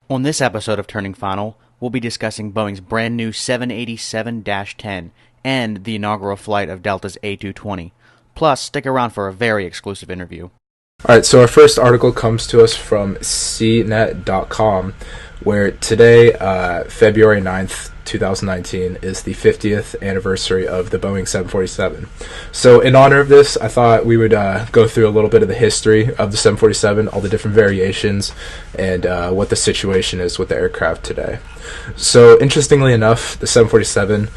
On this episode of Turning Final, we'll be discussing Boeing's brand new 787-10 and the inaugural flight of Delta's A220. Plus, stick around for a very exclusive interview. All right, so our first article comes to us from cnet.com, where today, February 9th, 2019, is the 50th anniversary of the Boeing 747. So in honor of this, I thought we would go through a little bit of the history of the 747, all the different variations, and what the situation is with the aircraft today. So interestingly enough, the 747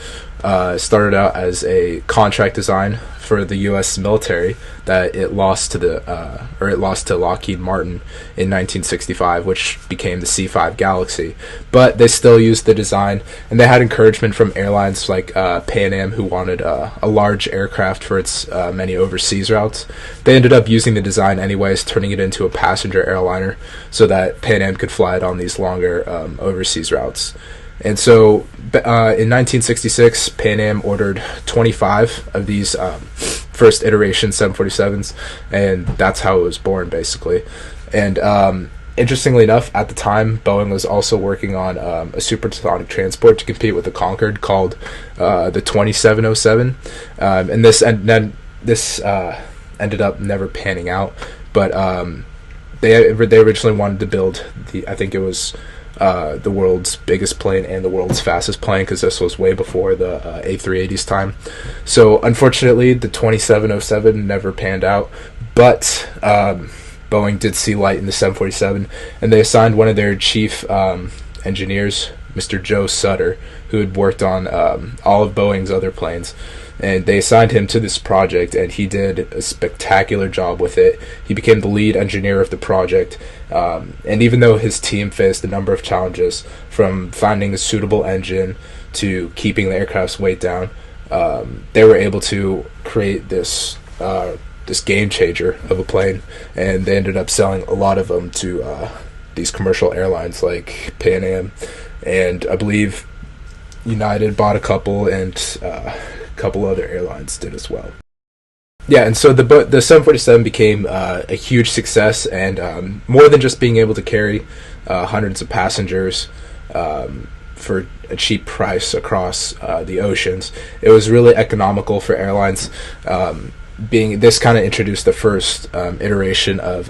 started out as a contract design for the U.S. military that it lost to Lockheed Martin in 1965, which became the C-5 Galaxy. But they still used the design, and they had encouragement from airlines like Pan Am, who wanted a large aircraft for its many overseas routes. They ended up using the design anyways, turning it into a passenger airliner so that Pan Am could fly it on these longer overseas routes. And so in 1966, Pan Am ordered 25 of these first iteration 747s, and that's how it was born, basically. And interestingly enough, at the time, Boeing was also working on a supersonic transport to compete with the Concorde called the 2707, and this ended up never panning out. But they originally wanted to build I think it was the world's biggest plane and the world's fastest plane, because this was way before the A380's time. So unfortunately, the 2707 never panned out, but Boeing did see light in the 747, and they assigned one of their chief engineers, Mr. Joe Sutter, who had worked on all of Boeing's other planes. And they assigned him to this project, and he did a spectacular job with it. He became the lead engineer of the project, and even though his team faced a number of challenges, from finding a suitable engine to keeping the aircraft's weight down, they were able to create this game changer of a plane, and they ended up selling a lot of them to these commercial airlines like Pan Am, and I believe United bought a couple, and couple other airlines did as well. Yeah, and so the 747 became a huge success, and more than just being able to carry hundreds of passengers for a cheap price across the oceans, it was really economical for airlines. This kind of introduced the first iteration of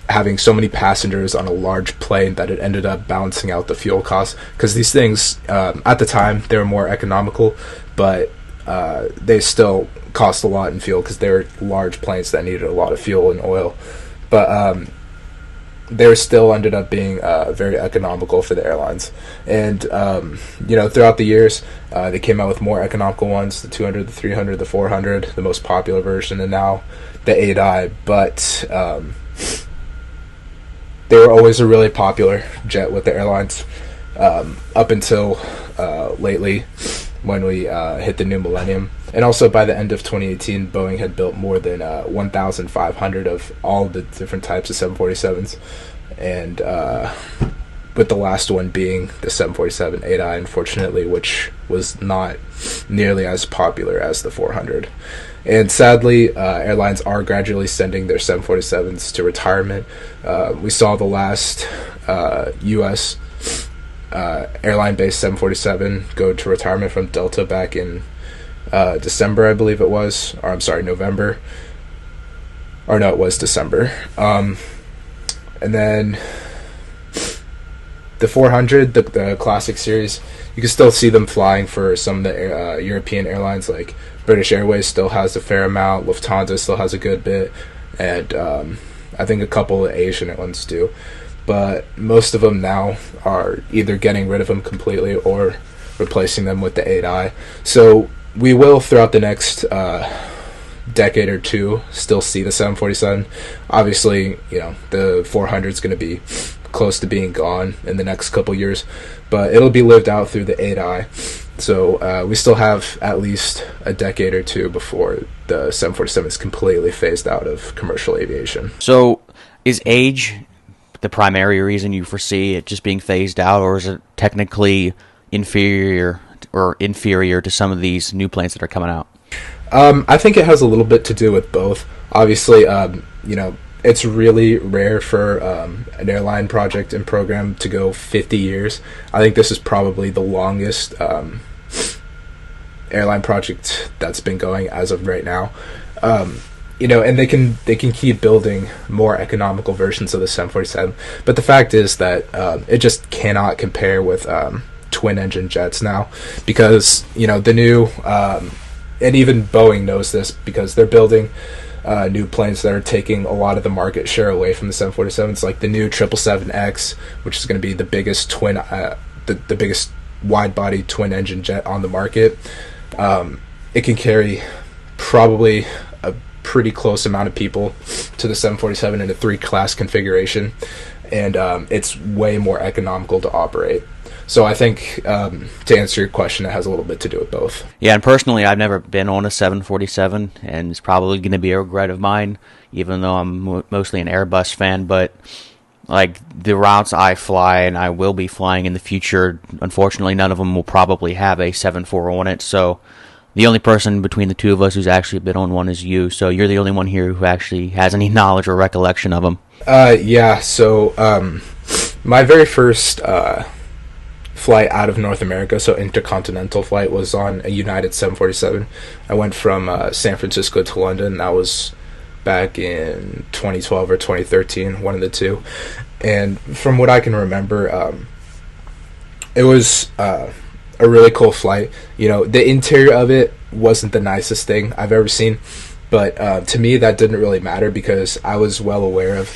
having so many passengers on a large plane that it ended up balancing out the fuel costs, because these things at the time they were more economical, but they still cost a lot in fuel because they were large planes that needed a lot of fuel and oil. But they still ended up being very economical for the airlines. And throughout the years, they came out with more economical ones: the 200, the 300, the 400, the most popular version, and now the 8i. But they were always a really popular jet with the airlines up until lately, when we hit the new millennium. And also by the end of 2018, Boeing had built more than 1,500 of all the different types of 747s, and with the last one being the 747-8i, unfortunately, which was not nearly as popular as the 400. And sadly, airlines are gradually sending their 747s to retirement. We saw the last U.S. Airline-based 747 go to retirement from Delta back in December, I believe it was, or I'm sorry, November, or no, it was December. And then the 400, the classic series, you can still see them flying for some of the European airlines, like British Airways still has a fair amount, Lufthansa still has a good bit, and I think a couple of Asian ones do. But most of them now are either getting rid of them completely or replacing them with the 8i. So we will, throughout the next decade or two, still see the 747. Obviously, the 400 is going to be close to being gone in the next couple years, but it'll be lived out through the 8i. So we still have at least a decade or two before the 747 is completely phased out of commercial aviation. So is age the primary reason you foresee it just being phased out, or is it technically inferior to some of these new planes that are coming out? I think it has a little bit to do with both. Obviously, it's really rare for an airline project and program to go 50 years. I think this is probably the longest airline project that's been going as of right now. And they can keep building more economical versions of the 747, but the fact is that it just cannot compare with twin engine jets now, because the new and even Boeing knows this, because they're building new planes that are taking a lot of the market share away from the 747s, like the new 777X, which is going to be the biggest the biggest wide body twin engine jet on the market. It can carry probably a pretty close amount of people to the 747 in a 3-class configuration, and it's way more economical to operate. So I think, to answer your question, it has a little bit to do with both. Yeah, and personally, I've never been on a 747, and it's probably going to be a regret of mine, even though I'm mostly an Airbus fan. But like the routes I fly and I will be flying in the future, unfortunately, none of them will probably have a 747 on it. So the only person between the two of us who's actually been on one is you. So you're the only one here who actually has any knowledge or recollection of them. Yeah. So my very first flight out of North America, so intercontinental flight, was on a United 747. I went from San Francisco to London. That was back in 2012 or 2013, one of the two. And from what I can remember, it was a really cool flight. The interior of it wasn't the nicest thing I've ever seen, but to me that didn't really matter, because I was well aware of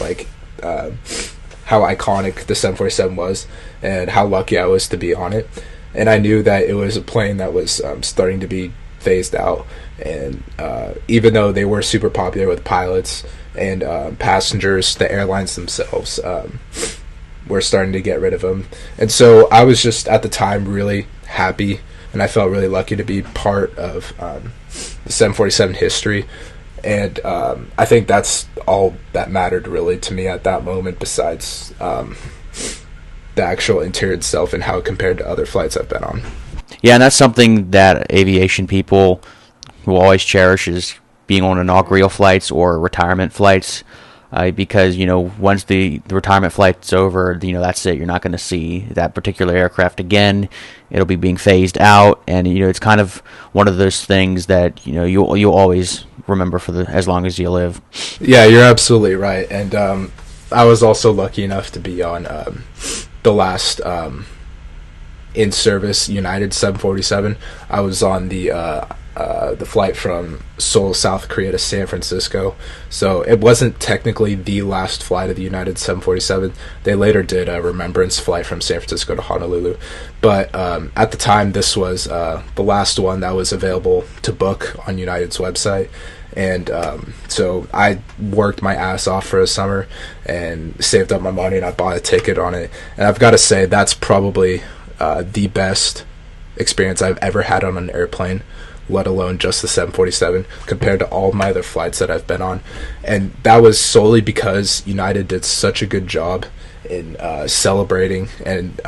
how iconic the 747 was and how lucky I was to be on it. And I knew that it was a plane that was starting to be phased out. And even though they were super popular with pilots and passengers, the airlines themselves were starting to get rid of them. And so I was just, at the time, really happy, and I felt really lucky to be part of the 747 history. And I think that's all that mattered really to me at that moment, besides the actual interior itself and how it compared to other flights I've been on. Yeah, and that's something that aviation people will always cherish, is being on inaugural flights or retirement flights, because once the retirement flight's over, that's it. You're not going to see that particular aircraft again. It'll be being phased out, and it's kind of one of those things that you'll always remember for as long as you live. Yeah, you're absolutely right. And I was also lucky enough to be on the last in-service United 747. I was on the flight from Seoul, South Korea to San Francisco. So it wasn't technically the last flight of the United 747. They later did a remembrance flight from San Francisco to Honolulu. But at the time, this was the last one that was available to book on United's website. And so I worked my ass off for a summer and saved up my money, and I bought a ticket on it. And I've got to say, that's probably the best experience I've ever had on an airplane, let alone just the 747, compared to all my other flights that I've been on. And that was solely because United did such a good job in celebrating and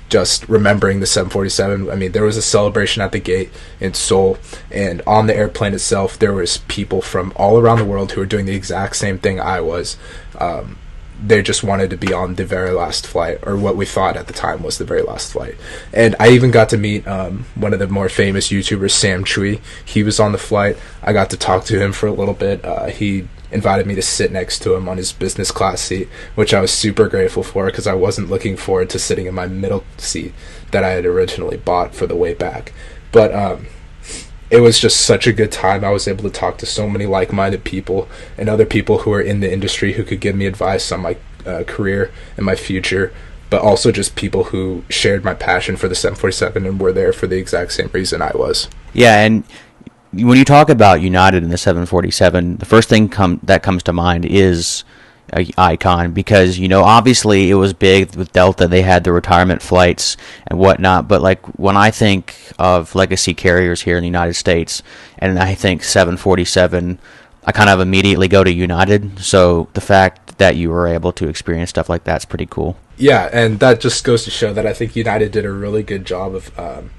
just remembering the 747. I mean, there was a celebration at the gate in Seoul, and on the airplane itself, there was people from all around the world who were doing the exact same thing I was. They just wanted to be on the very last flight, or what we thought at the time was the very last flight. And I even got to meet one of the more famous YouTubers, Sam Chui. He was on the flight. I got to talk to him for a little bit. He invited me to sit next to him on his business class seat, which I was super grateful for, because I wasn't looking forward to sitting in my middle seat that I had originally bought for the way back. But it was just such a good time. I was able to talk to so many like-minded people and other people who are in the industry who could give me advice on my career and my future, but also just people who shared my passion for the 747 and were there for the exact same reason I was. Yeah, and when you talk about United and the 747, the first thing that comes to mind is an icon, because obviously it was big with Delta. They had the retirement flights and whatnot, but like when I think of legacy carriers here in the United States and I think 747, I kind of immediately go to United. So the fact that you were able to experience stuff like that's pretty cool. Yeah, and that just goes to show that I think United did a really good job of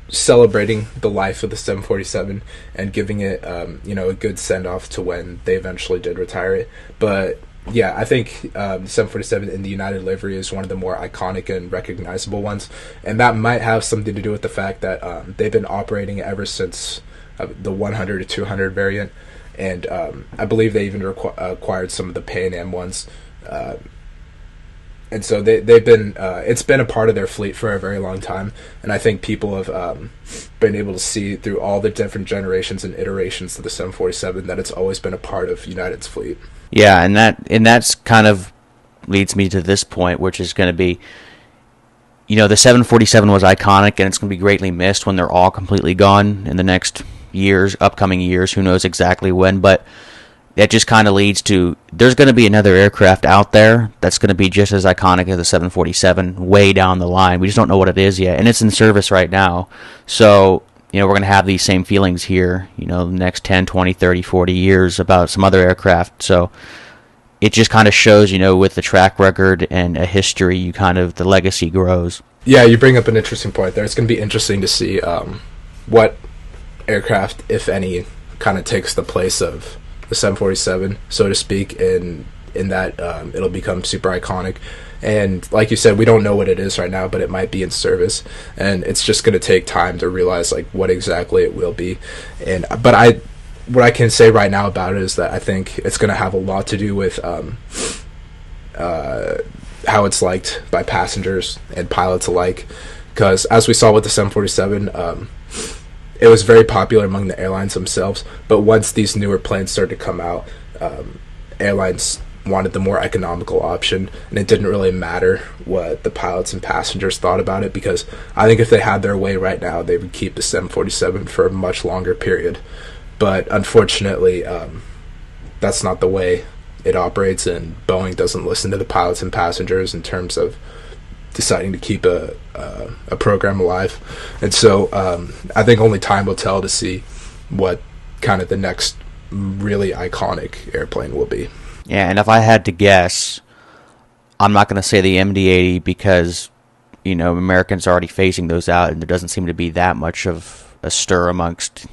celebrating the life of the 747 and giving it, a good send off to when they eventually did retire it. But yeah, I think the 747 in the United livery is one of the more iconic and recognizable ones, and that might have something to do with the fact that they've been operating ever since the 100 to 200 variant, and I believe they even acquired some of the Pan Am ones. And so they've been it's been a part of their fleet for a very long time, and I think people have been able to see through all the different generations and iterations of the 747 that it's always been a part of United's fleet. Yeah, and that's kind of leads me to this point, which is going to be, the 747 was iconic, and it's going to be greatly missed when they're all completely gone in the next upcoming years. Who knows exactly when, but that just kind of leads to there's going to be another aircraft out there that's going to be just as iconic as the 747 way down the line. We just don't know what it is yet, and it's in service right now. So, we're going to have these same feelings here, the next 10, 20, 30, 40 years about some other aircraft. So it just kind of shows, with the track record and a history, the legacy grows. Yeah, you bring up an interesting point there. It's going to be interesting to see what aircraft, if any, kind of takes the place of the 747, so to speak, in that it'll become super iconic. And like you said, we don't know what it is right now, but it might be in service, and it's just going to take time to realize like what exactly it will be. But what I can say right now about it is that I think it's going to have a lot to do with how it's liked by passengers and pilots alike, because as we saw with the 747, it was very popular among the airlines themselves, but once these newer planes started to come out, airlines wanted the more economical option, and it didn't really matter what the pilots and passengers thought about it, because I think if they had their way right now, they would keep the 747 for a much longer period. But unfortunately, that's not the way it operates, and Boeing doesn't listen to the pilots and passengers in terms of deciding to keep a program alive. And so I think only time will tell to see what kind of the next really iconic airplane will be. Yeah, and if I had to guess, I'm not going to say the MD-80 because, Americans are already phasing those out, and there doesn't seem to be that much of a stir amongst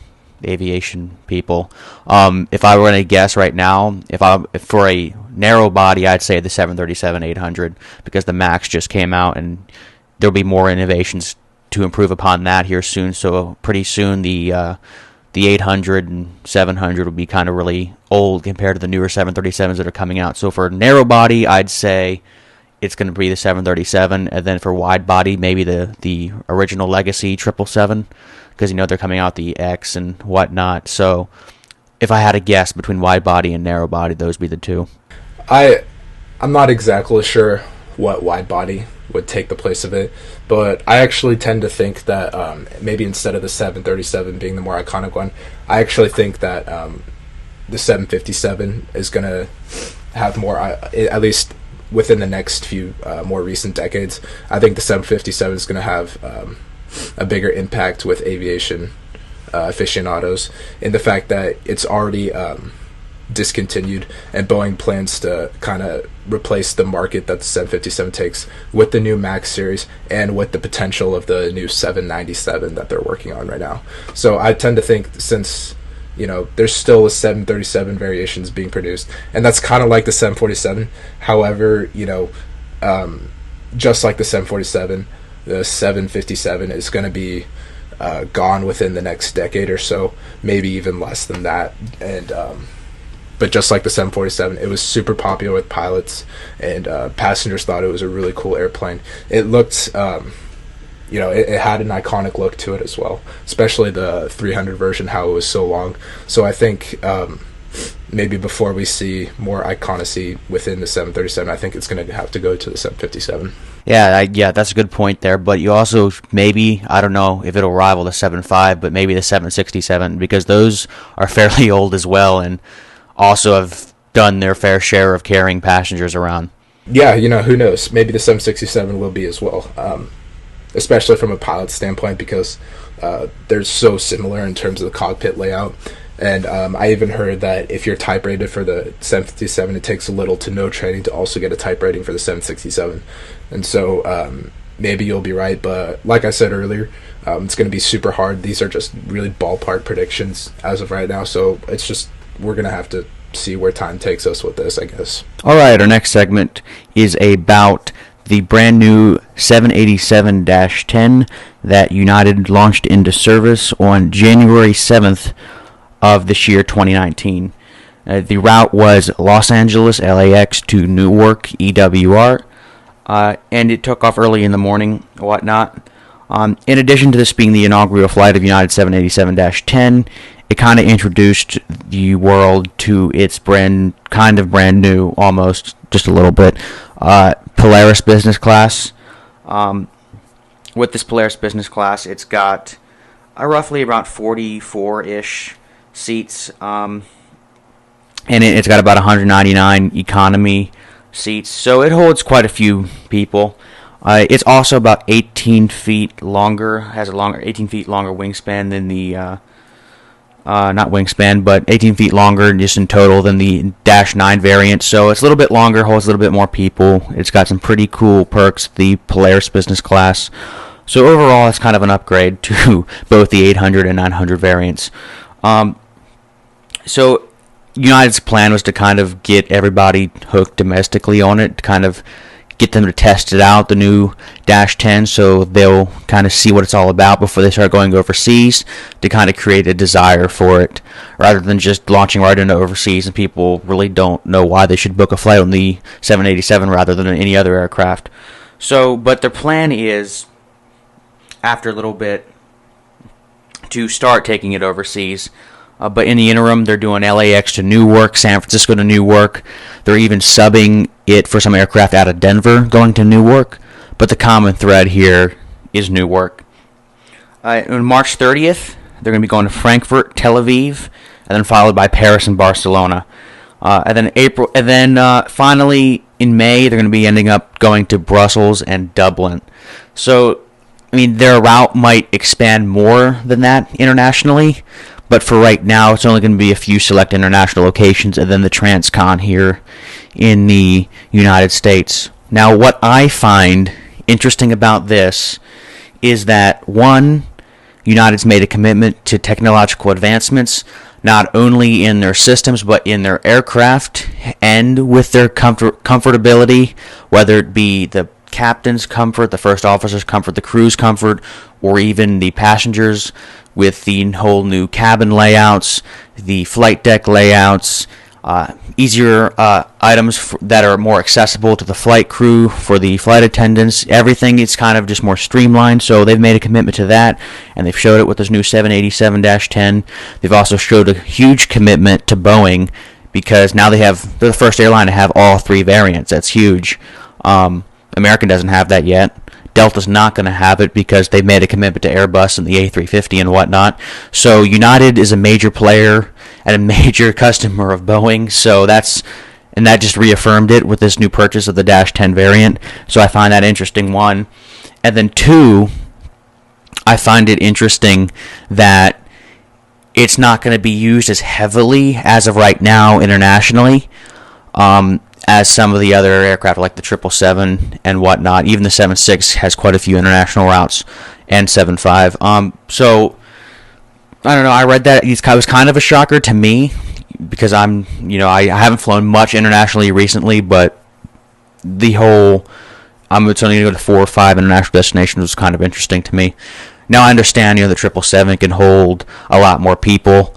aviation people. If I were going to guess right now, if for a narrow body, I'd say the 737-800 because the MAX just came out, and there'll be more innovations to improve upon that here soon. So pretty soon the 800 and 700 will be kind of really old compared to the newer 737s that are coming out. So for narrow body, I'd say it's going to be the 737, and then for wide body, maybe the original legacy 777, because they're coming out the X and whatnot. So if I had a guess between wide body and narrow body, those would be the two. I'm not exactly sure what wide body would take the place of it, but I actually tend to think that maybe instead of the 737 being the more iconic one, I actually think that the 757 is going to have more, at least within the next few more recent decades. I think the 757 is going to have a bigger impact with aviation aficionados in the fact that it's already discontinued, and Boeing plans to kind of replace the market that the 757 takes with the new MAX series and with the potential of the new 797 that they're working on right now. So I tend to think, since there's still a 737 variations being produced, and that's kind of like the 747. However, just like the 747, the 757 is going to be gone within the next decade or so, maybe even less than that. And but just like the 747, it was super popular with pilots, and passengers thought it was a really cool airplane. It looked, it had an iconic look to it as well, especially the 300 version, how it was so long. So I think maybe before we see more iconicity within the 737, I think it's going to have to go to the 757. Yeah, that's a good point there. But you also maybe, I don't know if it'll rival the 75, but maybe the 767, because those are fairly old as well, and also have done their fair share of carrying passengers around. Yeah, who knows? Maybe the 767 will be as well, especially from a pilot standpoint, because they're so similar in terms of the cockpit layout. And I even heard that if you're type rated for the 757, it takes little to no training to also get a type rating for the 767. And so maybe you'll be right. But like I said earlier, it's going to be super hard. These are just really ballpark predictions as of right now. So it's just, we're going to have to see where time takes us with this, I guess. All right, our next segment is about the brand new 787-10 that United launched into service on January 7th of this year, 2019. The route was Los Angeles, LAX to Newark, EWR, and it took off early in the morning, whatnot. In addition to this being the inaugural flight of United 787-10, it kind of introduced the world to its brand new, almost, just a little bit, Polaris business class. With this Polaris business class, it's got roughly about 44-ish seats, and it's got about 199 economy seats, so it holds quite a few people. It's also about 18 feet longer, has a 18 feet longer wingspan than the not wingspan, but 18 feet longer just in total than the Dash 9 variant. So it's a little bit longer, holds a little bit more people. It's got some pretty cool perks, the Polaris business class. So overall, it's kind of an upgrade to both the 800 and 900 variants. So United's plan was to kind of get everybody hooked domestically on it, to kind of get them to test it out, the new Dash 10, so they'll kind of see what it's all about before they start going overseas, to kind of create a desire for it, rather than just launching right into overseas and people really don't know why they should book a flight on the 787 rather than any other aircraft. So, but their plan is, after a little bit, to start taking it overseas. But in the interim, they're doing LAX to Newark, San Francisco to Newark. They're even subbing it for some aircraft out of Denver going to Newark. But the common thread here is Newark. On March 30th, they're going to be going to Frankfurt, Tel Aviv, and then followed by Paris and Barcelona. And then finally in May, they're going to be ending up going to Brussels and Dublin. So, I mean, their route might expand more than that internationally. But for right now, it's only going to be a few select international locations and then the transcon here in the United States. Now, what I find interesting about this is that, one, United's made a commitment to technological advancements, not only in their systems, but in their aircraft and with their comfortability, whether it be the captain's comfort, the first officer's comfort, the crew's comfort, or even the passengers, with the whole new cabin layouts, the flight deck layouts, easier items that are more accessible to the flight crew, for the flight attendants. Everything is kind of just more streamlined, so they've made a commitment to that, and they've showed it with this new 787-10. They've also showed a huge commitment to Boeing, because now they're the first airline to have all three variants. That's huge. American doesn't have that yet. Delta's not going to have it because they've made a commitment to Airbus and the A350 and whatnot. So United is a major player and a major customer of Boeing. So that just reaffirmed it with this new purchase of the Dash 10 variant. So I find that interesting, one. And then two, I find it interesting that it's not going to be used as heavily as of right now internationally. As some of the other aircraft like the 777 and whatnot. Even the 76 has quite a few international routes, and 75. So I don't know. I read that it was kind of a shocker to me, because I haven't flown much internationally recently, but it's only going to go to 4 or 5 international destinations was kind of interesting to me. Now I understand, the 777 can hold a lot more people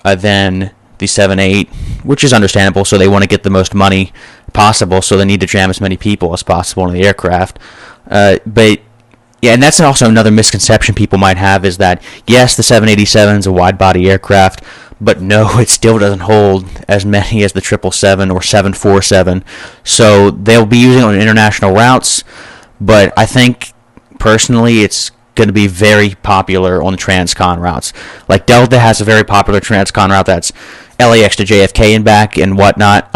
than the 78, which is understandable, so they want to get the most money possible, so they need to jam as many people as possible in the aircraft. But yeah, and that's also another misconception people might have, is that yes, the 787 is a wide-body aircraft, but no, it still doesn't hold as many as the 777 or 747. So they'll be using it on international routes, but I think personally it's going to be very popular on the transcon routes. Like Delta has a very popular transcon route that's LAX to JFK and back and whatnot.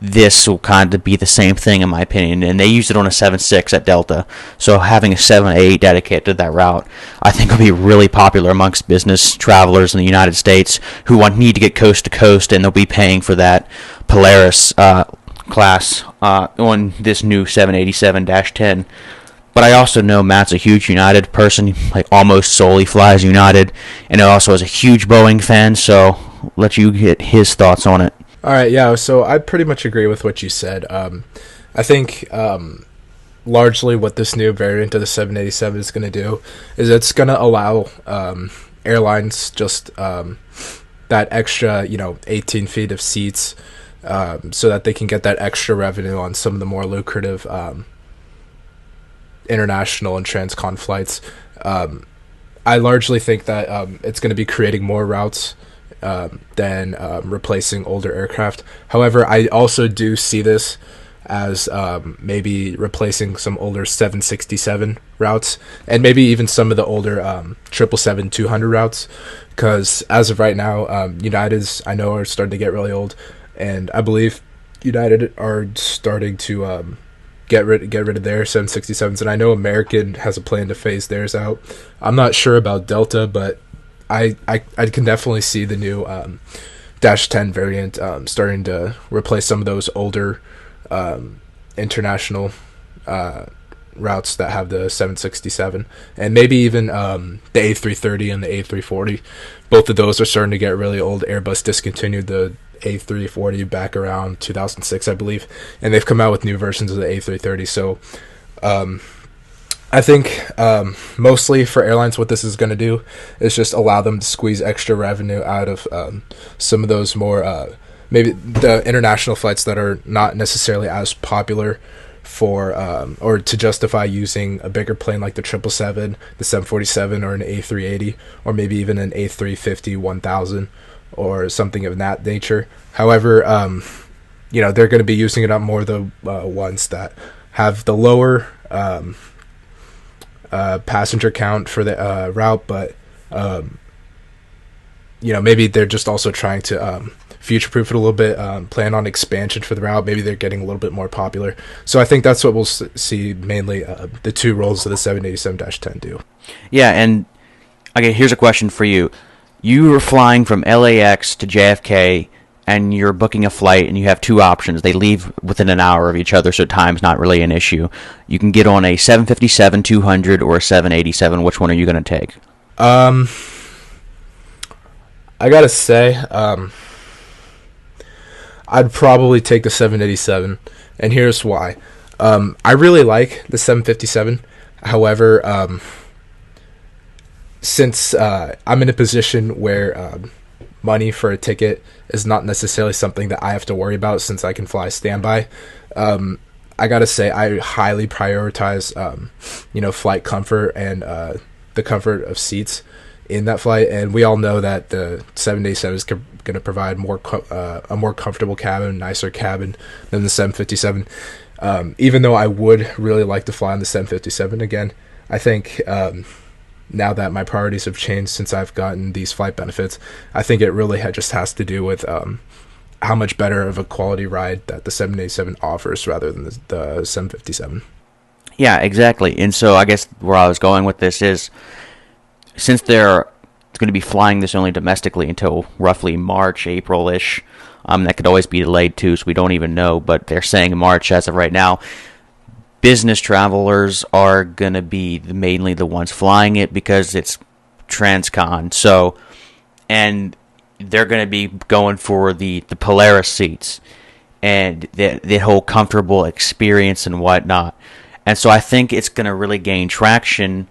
This will kind of be the same thing in my opinion, and they used it on a 7.6 at Delta. So having a 7.8 dedicated to that route, I think will be really popular amongst business travelers in the United States who need to get coast to coast, and they'll be paying for that Polaris class on this new 787-10. But I also know Matt's a huge United person, like almost solely flies United, and also is a huge Boeing fan. So I'll let you get his thoughts on it. All right, yeah. So I pretty much agree with what you said. I think largely what this new variant of the 787 is going to do is it's going to allow airlines just that extra, 18 feet of seats, so that they can get that extra revenue on some of the more lucrative international and transcon flights. I largely think that it's going to be creating more routes than replacing older aircraft. However, I also do see this as maybe replacing some older 767 routes and maybe even some of the older 777-200 routes, because as of right now, United's, I know, are starting to get really old, and I believe United are starting to get rid of their 767s, and I know American has a plan to phase theirs out. I'm not sure about Delta, but I can definitely see the new Dash 10 variant starting to replace some of those older international routes that have the 767, and maybe even the A330 and the A340. Both of those are starting to get really old. Airbus discontinued the A340 back around 2006, I believe, and they've come out with new versions of the A330. So I think mostly for airlines, what this is going to do is just allow them to squeeze extra revenue out of some of those more maybe the international flights that are not necessarily as popular for or to justify using a bigger plane like the 777, the 747, or an A380, or maybe even an A350-1000 or something of that nature. However, they're going to be using it on more the ones that have the lower passenger count for the route, but maybe they're just also trying to future-proof it a little bit, plan on expansion for the route. Maybe they're getting a little bit more popular. So I think that's what we'll see mainly the two roles of the 787-10 do. Yeah, and okay, here's a question for you. You were flying from LAX to JFK, and you're booking a flight, and you have two options. They leave within an hour of each other, so time's not really an issue. You can get on a 757-200 or a 787. Which one are you going to take? I gotta say, I'd probably take the 787, and here's why. I really like the 757. However, since I'm in a position where money for a ticket is not necessarily something that I have to worry about, since I can fly standby, I gotta say I highly prioritize flight comfort and the comfort of seats in that flight. And we all know that the 787 is going to provide a more comfortable cabin, nicer cabin than the 757. Even though I would really like to fly on the 757 again, I think now that my priorities have changed since I've gotten these flight benefits, I think it really just has to do with how much better of a quality ride that the 787 offers rather than the 757. Yeah, exactly. And so I guess where I was going with this is, since they're going to be flying this only domestically until roughly March, April-ish, that could always be delayed too, so we don't even know, but they're saying March as of right now. Business travelers are going to be mainly the ones flying it because it's transcon. So, and they're going to be going for the Polaris seats and the whole comfortable experience and whatnot. And so I think it's going to really gain traction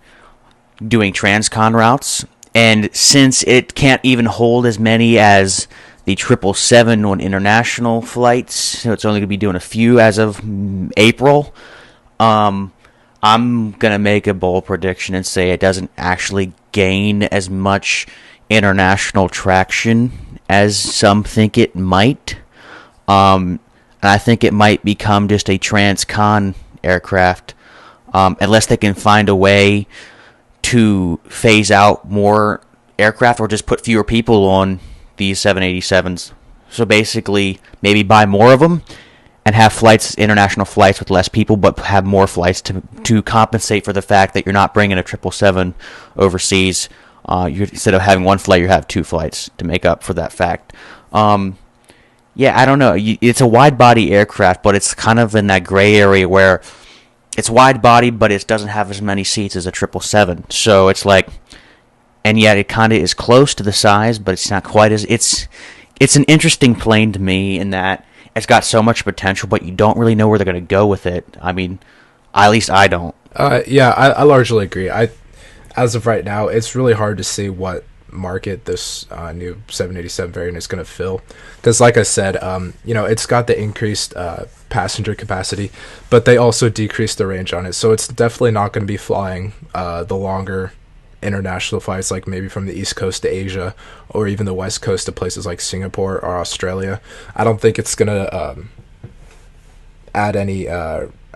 doing transcon routes. And since it can't even hold as many as the 777 on international flights, so it's only going to be doing a few as of April, I'm going to make a bold prediction and say it doesn't actually gain as much international traction as some think it might. And I think it might become just a transcon aircraft, unless they can find a way to phase out more aircraft or just put fewer people on these 787s. So basically, maybe buy more of them and have flights, international flights with less people, but have more flights to compensate for the fact that you're not bringing a 777 overseas. Instead of having one flight, you have two flights to make up for that fact. Yeah, I don't know. It's a wide body aircraft, but it's kind of in that gray area where it's wide body, but it doesn't have as many seats as a 777. So it's like, and yet it kind of is close to the size, but it's not quite as it's an interesting plane to me in that it's got so much potential, but you don't really know where they're going to go with it. I mean, at least I don't. Yeah, I largely agree. As of right now, it's really hard to see what market this new 787 variant is going to fill. Because, like I said, it's got the increased passenger capacity, but they also decreased the range on it. So it's definitely not going to be flying the longer international flights, like maybe from the East Coast to Asia, or even the West Coast to places like Singapore or Australia. I don't think it's going to add any.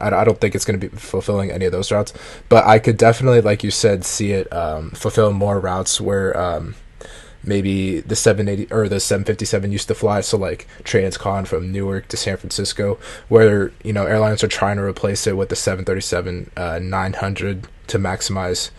I don't think it's going to be fulfilling any of those routes, but I could definitely, like you said, see it fulfill more routes where maybe the 780 or the 757 used to fly. So like Transcon from Newark to San Francisco, where airlines are trying to replace it with the 737 900 to maximize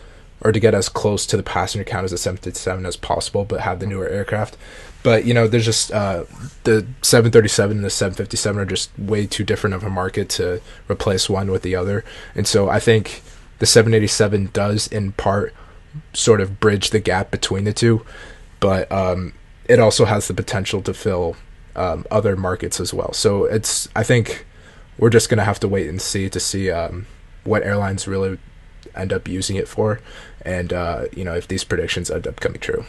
or to get as close to the passenger count as the 757 as possible, but have the newer aircraft. But there's just the 737 and the 757 are just way too different of a market to replace one with the other. And so I think the 787 does in part sort of bridge the gap between the two, but it also has the potential to fill other markets as well. So I think we're just gonna have to wait and see what airlines really end up using it for, and if these predictions end up coming true.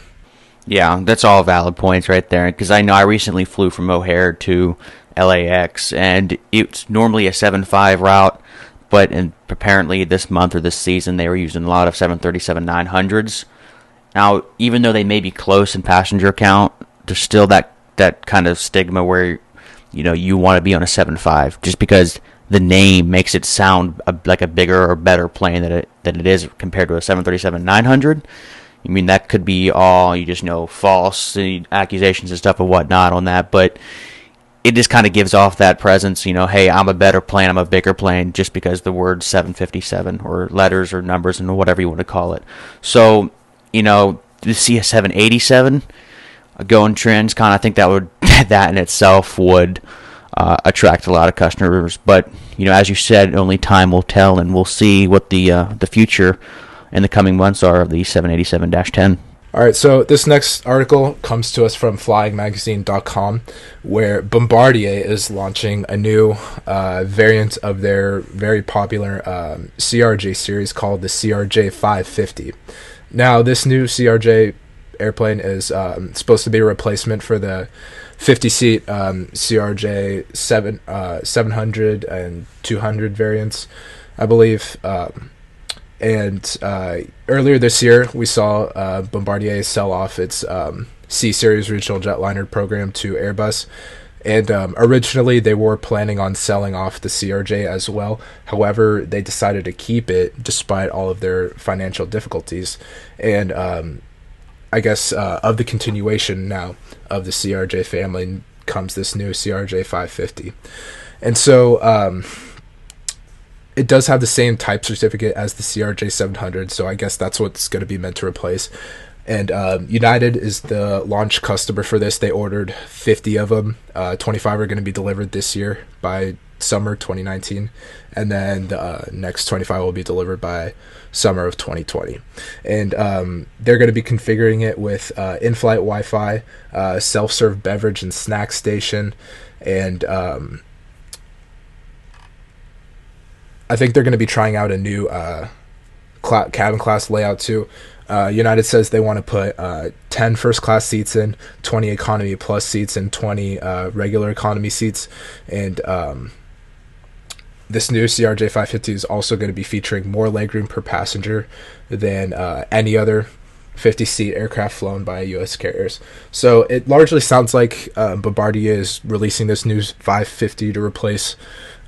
Yeah, that's all valid points right there. Because I know I recently flew from O'Hare to LAX, and it's normally a 7.5 route, but apparently this month or this season they were using a lot of 737-900s. Now, even though they may be close in passenger count, there's still that kind of stigma where you want to be on a 7.5 just because the name makes it sound like a bigger or better plane than it is compared to a 737-900. I mean, that could be all, false accusations and stuff and whatnot on that, but it just kind of gives off that presence, hey, I'm a better plane, I'm a bigger plane, just because the word 757 or letters or numbers and whatever you want to call it. So, to see a 787 going Transcon, I think that in itself would attract a lot of customers. But, as you said, only time will tell, and we'll see what the future in the coming months are of the 787-10. All right, so this next article comes to us from flyingmagazine.com, where Bombardier is launching a new variant of their very popular CRJ series called the CRJ 550. Now, this new CRJ airplane is supposed to be a replacement for the 50-seat CRJ 700 and 200 variants, I believe. And earlier this year, we saw Bombardier sell off its C-Series regional jetliner program to Airbus. And originally, they were planning on selling off the CRJ as well. However, they decided to keep it despite all of their financial difficulties. And I guess of the continuation now of the CRJ family comes this new CRJ 550. And so it does have the same type certificate as the CRJ 700, so I guess that's what's going to be meant to replace. And United is the launch customer for this. They ordered 50 of them. 25 are going to be delivered this year by summer 2019, and then the next 25 will be delivered by summer of 2020. And they're going to be configuring it with in-flight Wi-Fi, self-serve beverage and snack station, and I think they're going to be trying out a new cabin class layout too. United says they want to put 10 first class seats in, 20 economy plus seats, and 20 regular economy seats. And this new CRJ 550 is also going to be featuring more legroom per passenger than any other 50-seat aircraft flown by U.S. carriers. So it largely sounds like Bombardier is releasing this new 550 to replace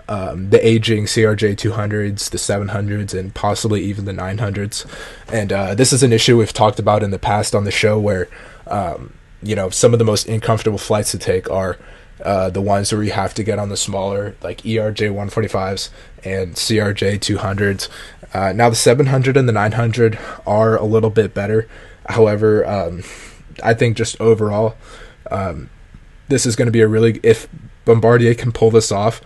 the aging CRJ 200s, the 700s, and possibly even the 900s. And this is an issue we've talked about in the past on the show where, some of the most uncomfortable flights to take are the ones where you have to get on the smaller, like ERJ 145s and CRJ 200s. Now, the 700 and the 900 are a little bit better. However, I think just overall, this is going to be a really, if Bombardier can pull this off,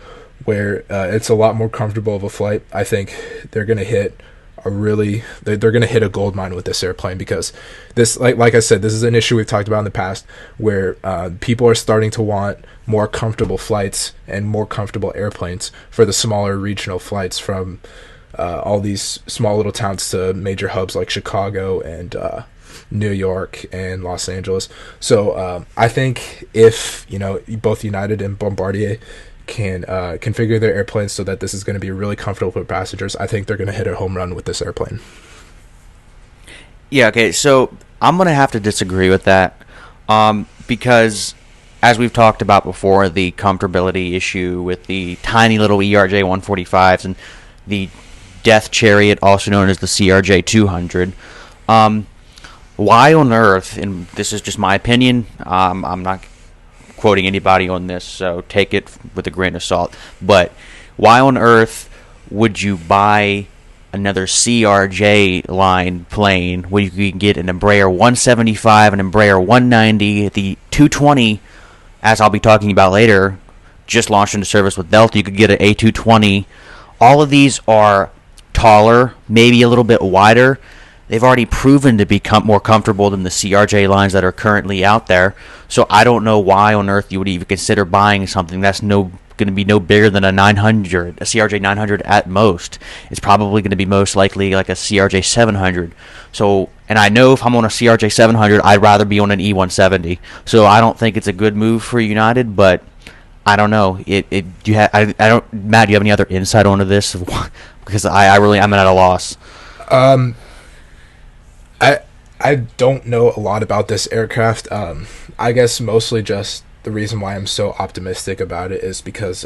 where it's a lot more comfortable of a flight, I think they're going to hit they're going to hit a gold mine with this airplane, because this, like I said, this is an issue we've talked about in the past, where people are starting to want more comfortable flights and more comfortable airplanes for the smaller regional flights from all these small little towns to major hubs like Chicago and New York and Los Angeles. So I think if both United and Bombardier can configure their airplanes so that this is going to be really comfortable for passengers, I think they're going to hit a home run with this airplane. Yeah, okay, so I'm going to have to disagree with that, because as we've talked about before, the comfortability issue with the tiny little ERJ 145s and the Death Chariot, also known as the CRJ 200. Why on earth, and this is just my opinion, I'm not quoting anybody on this, so take it with a grain of salt, but why on earth would you buy another CRJ line plane when you can get an Embraer 175, an Embraer 190, the 220, as I'll be talking about later, just launched into service with Delta? You could get an A220. All of these are taller, maybe a little bit wider. They've already proven to become more comfortable than the CRJ lines that are currently out there. So I don't know why on earth you would even consider buying something that's going to be no bigger than a 900, a CRJ 900 at most. It's probably going to be most likely like a CRJ 700. So, and I know if I'm on a CRJ 700, I'd rather be on an E170. So I don't think it's a good move for United, but I don't know. I don't, Matt, do you have any other insight onto this? Because I'm at a loss. I don't know a lot about this aircraft. I guess mostly just the reason why I'm so optimistic about it is because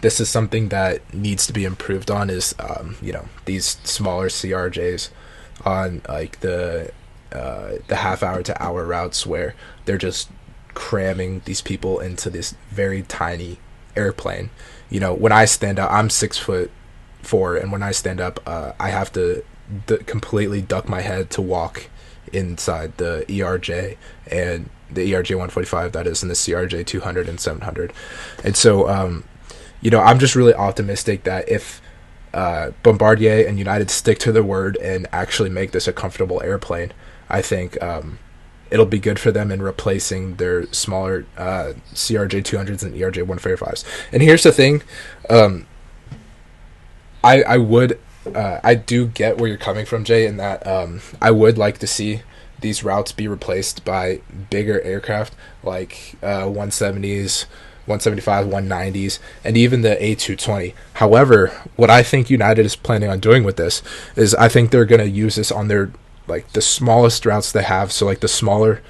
this is something that needs to be improved on, is these smaller CRJs on like the half hour to hour routes where they're just cramming these people into this very tiny airplane. When I stand up, I'm 6'4", and when I stand up, I have to completely duck my head to walk inside the ERJ and the ERJ 145 that is, in the CRJ 200 and 700. And so I'm just really optimistic that if Bombardier and United stick to their word and actually make this a comfortable airplane, I think it'll be good for them in replacing their smaller CRJ 200s and ERJ 145s. And here's the thing, I do get where you're coming from, Jay, in that I would like to see these routes be replaced by bigger aircraft like 170s, 175, 190s, and even the A220. However, what I think United is planning on doing with this is I think they're going to use this on their the smallest routes they have, so like the smaller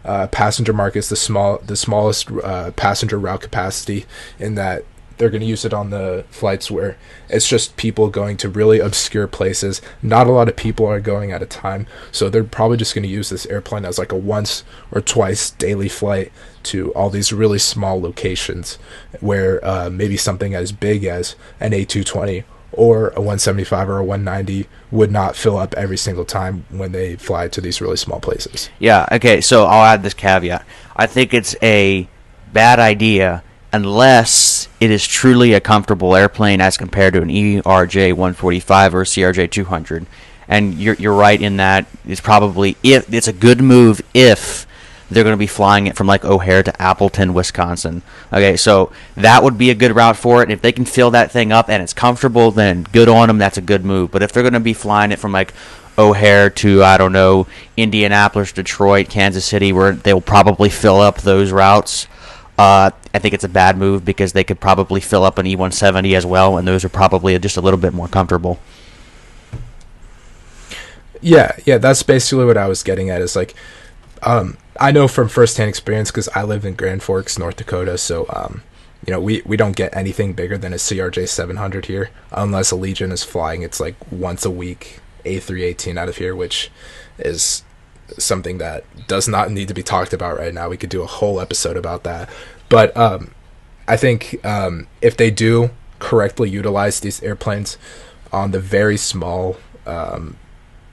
passenger markets, the smallest passenger route capacity, in that they're going to use it on the flights where it's just people going to really obscure places. Not a lot of people are going at a time, so they're probably just going to use this airplane as like a once or twice daily flight to all these really small locations where maybe something as big as an A220 or a 175 or a 190 would not fill up every single time when they fly to these really small places. Yeah, okay, so I'll add this caveat. I think it's a bad idea unless it is truly a comfortable airplane as compared to an ERJ 145 or a CRJ 200. And you're right in that it's a good move if they're going to be flying it from like O'Hare to Appleton, Wisconsin. Okay, so that would be a good route for it. And if they can fill that thing up and it's comfortable, then good on them. That's a good move. But if they're going to be flying it from like O'Hare to, I don't know, Indianapolis, Detroit, Kansas City, where they'll probably fill up those routes, I think it's a bad move because they could probably fill up an E170 as well, and those are probably just a little bit more comfortable. Yeah, that's basically what I was getting at. Is like, I know from firsthand experience because I live in Grand Forks, North Dakota, so we don't get anything bigger than a CRJ 700 here, unless Allegiant is flying. It's like once a week A318 out of here, which is something that does not need to be talked about right now. We could do a whole episode about that. But I think if they do correctly utilize these airplanes on the very small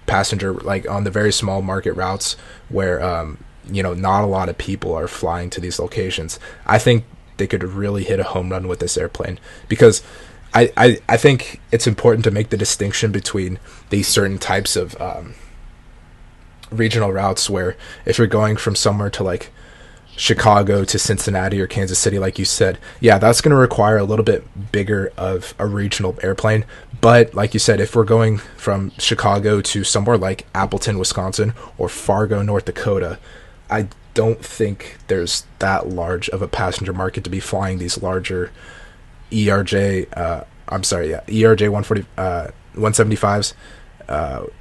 passenger, like on the very small market routes where not a lot of people are flying to these locations. I think they could really hit a home run with this airplane because I think it's important to make the distinction between these certain types of regional routes where if you're going from somewhere to like Chicago to Cincinnati or Kansas City, like you said, yeah, that's going to require a little bit bigger of a regional airplane. But like you said, if we're going from Chicago to somewhere like Appleton, Wisconsin, or Fargo, North Dakota, I don't think there's that large of a passenger market to be flying these larger ERJ, ERJ 140, 175s,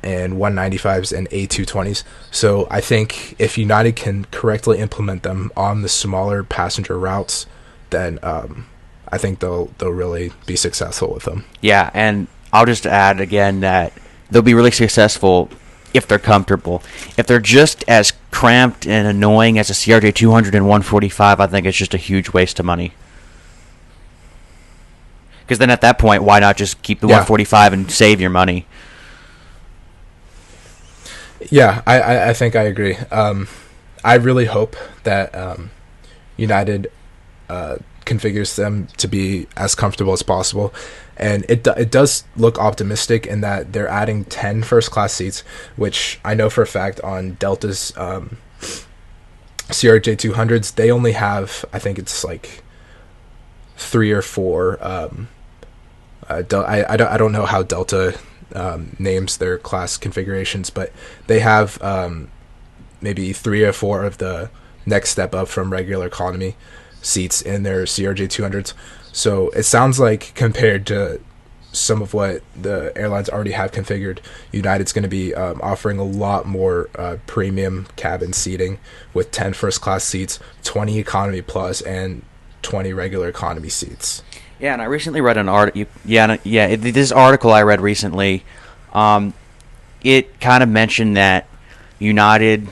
and 195s and A220s. So I think if United can correctly implement them on the smaller passenger routes, then I think they'll really be successful with them. Yeah, and I'll just add again that they'll be really successful if they're comfortable. If they're just as cramped and annoying as a CRJ 200 and 145, I think it's just a huge waste of money. Because then at that point, why not just keep the 145 and save your money? Yeah, I think I agree. I really hope that United configures them to be as comfortable as possible. And it does look optimistic in that they're adding 10 first-class seats, which I know for a fact on Delta's CRJ 200s, they only have, I think it's like 3 or 4. I don't know how Delta names their class configurations, but they have maybe 3 or 4 of the next step up from regular economy seats in their CRJ 200s. So it sounds like compared to some of what the airlines already have configured, United's going to be offering a lot more premium cabin seating with 10 first class seats, 20 economy plus, and 20 regular economy seats. Yeah, and I recently read an article. This article I read recently, it kind of mentioned that United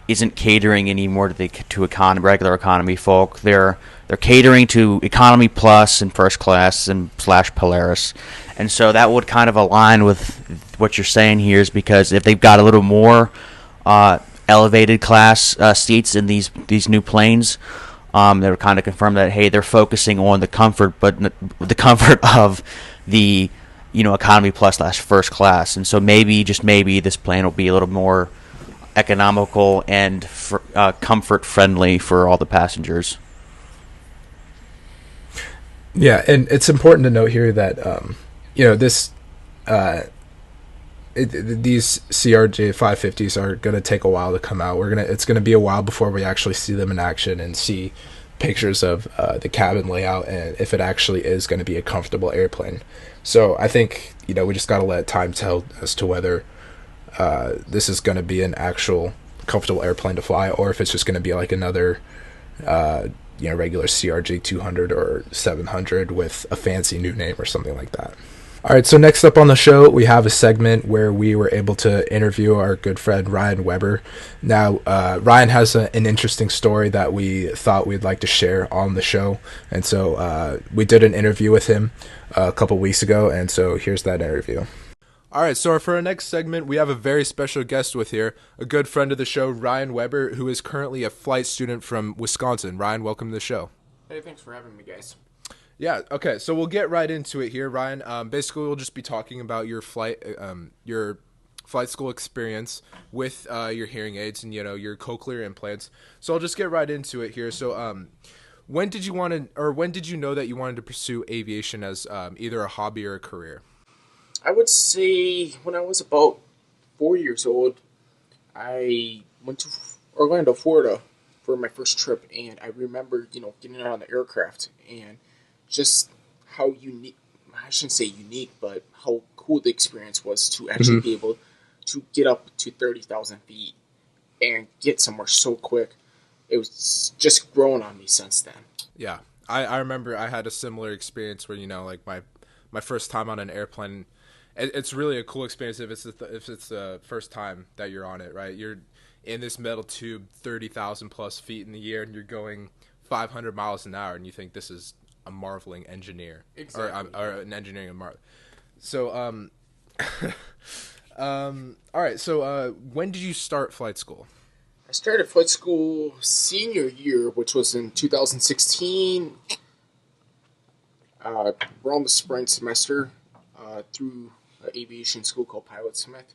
isn't catering anymore to regular economy folk. They're catering to economy plus and first class and / Polaris, and so that would kind of align with what you're saying here. Is because if they've got a little more elevated class seats in these new planes, they would kind of confirm that hey, they're focusing on the comfort, but the comfort of the economy plus / first class, and so maybe just maybe this plane will be a little more economical and comfort friendly for all the passengers. Yeah, and it's important to note here that this these CRJ 550s are going to take a while to come out. It's going to be a while before we actually see them in action and see pictures of the cabin layout and if it actually is going to be a comfortable airplane. So I think we just got to let time tell as to whether this is going to be an actual comfortable airplane to fly, or if it's just going to be like another, regular CRJ 200 or 700 with a fancy new name or something like that. All right, so next up on the show, we have a segment where we were able to interview our good friend Ryan Weber. Now, Ryan has an interesting story that we thought we'd like to share on the show, and so we did an interview with him a couple weeks ago, and so here's that interview. All right, so for our next segment, we have a very special guest with here, a good friend of the show, Ryan Weber, who is currently a flight student from Wisconsin. Ryan, welcome to the show. Hey, thanks for having me, guys. Yeah, okay, so we'll get right into it here, Ryan. Basically, we'll just be talking about your flight school experience with your hearing aids and, your cochlear implants. So I'll just get right into it here. So when did you know that you wanted to pursue aviation as either a hobby or a career? I would say when I was about 4 years old, I went to Orlando, Florida for my first trip, and I remember, getting on the aircraft and just how unique, I shouldn't say unique, but how cool the experience was to actually be able to get up to 30,000 feet and get somewhere so quick. It was just grown on me since then. Yeah, I remember I had a similar experience where, like my first time on an airplane. It's really a cool experience if it's the first time that you're on it, right? You're in this metal tube 30,000 plus feet in the air, and you're going 500 miles an hour, and you think this is a marveling engineer. Exactly. Or an engineering marvel. So, all right. So, when did you start flight school? I started flight school senior year, which was in 2016, around the spring semester, through an aviation school called Pilot Smith.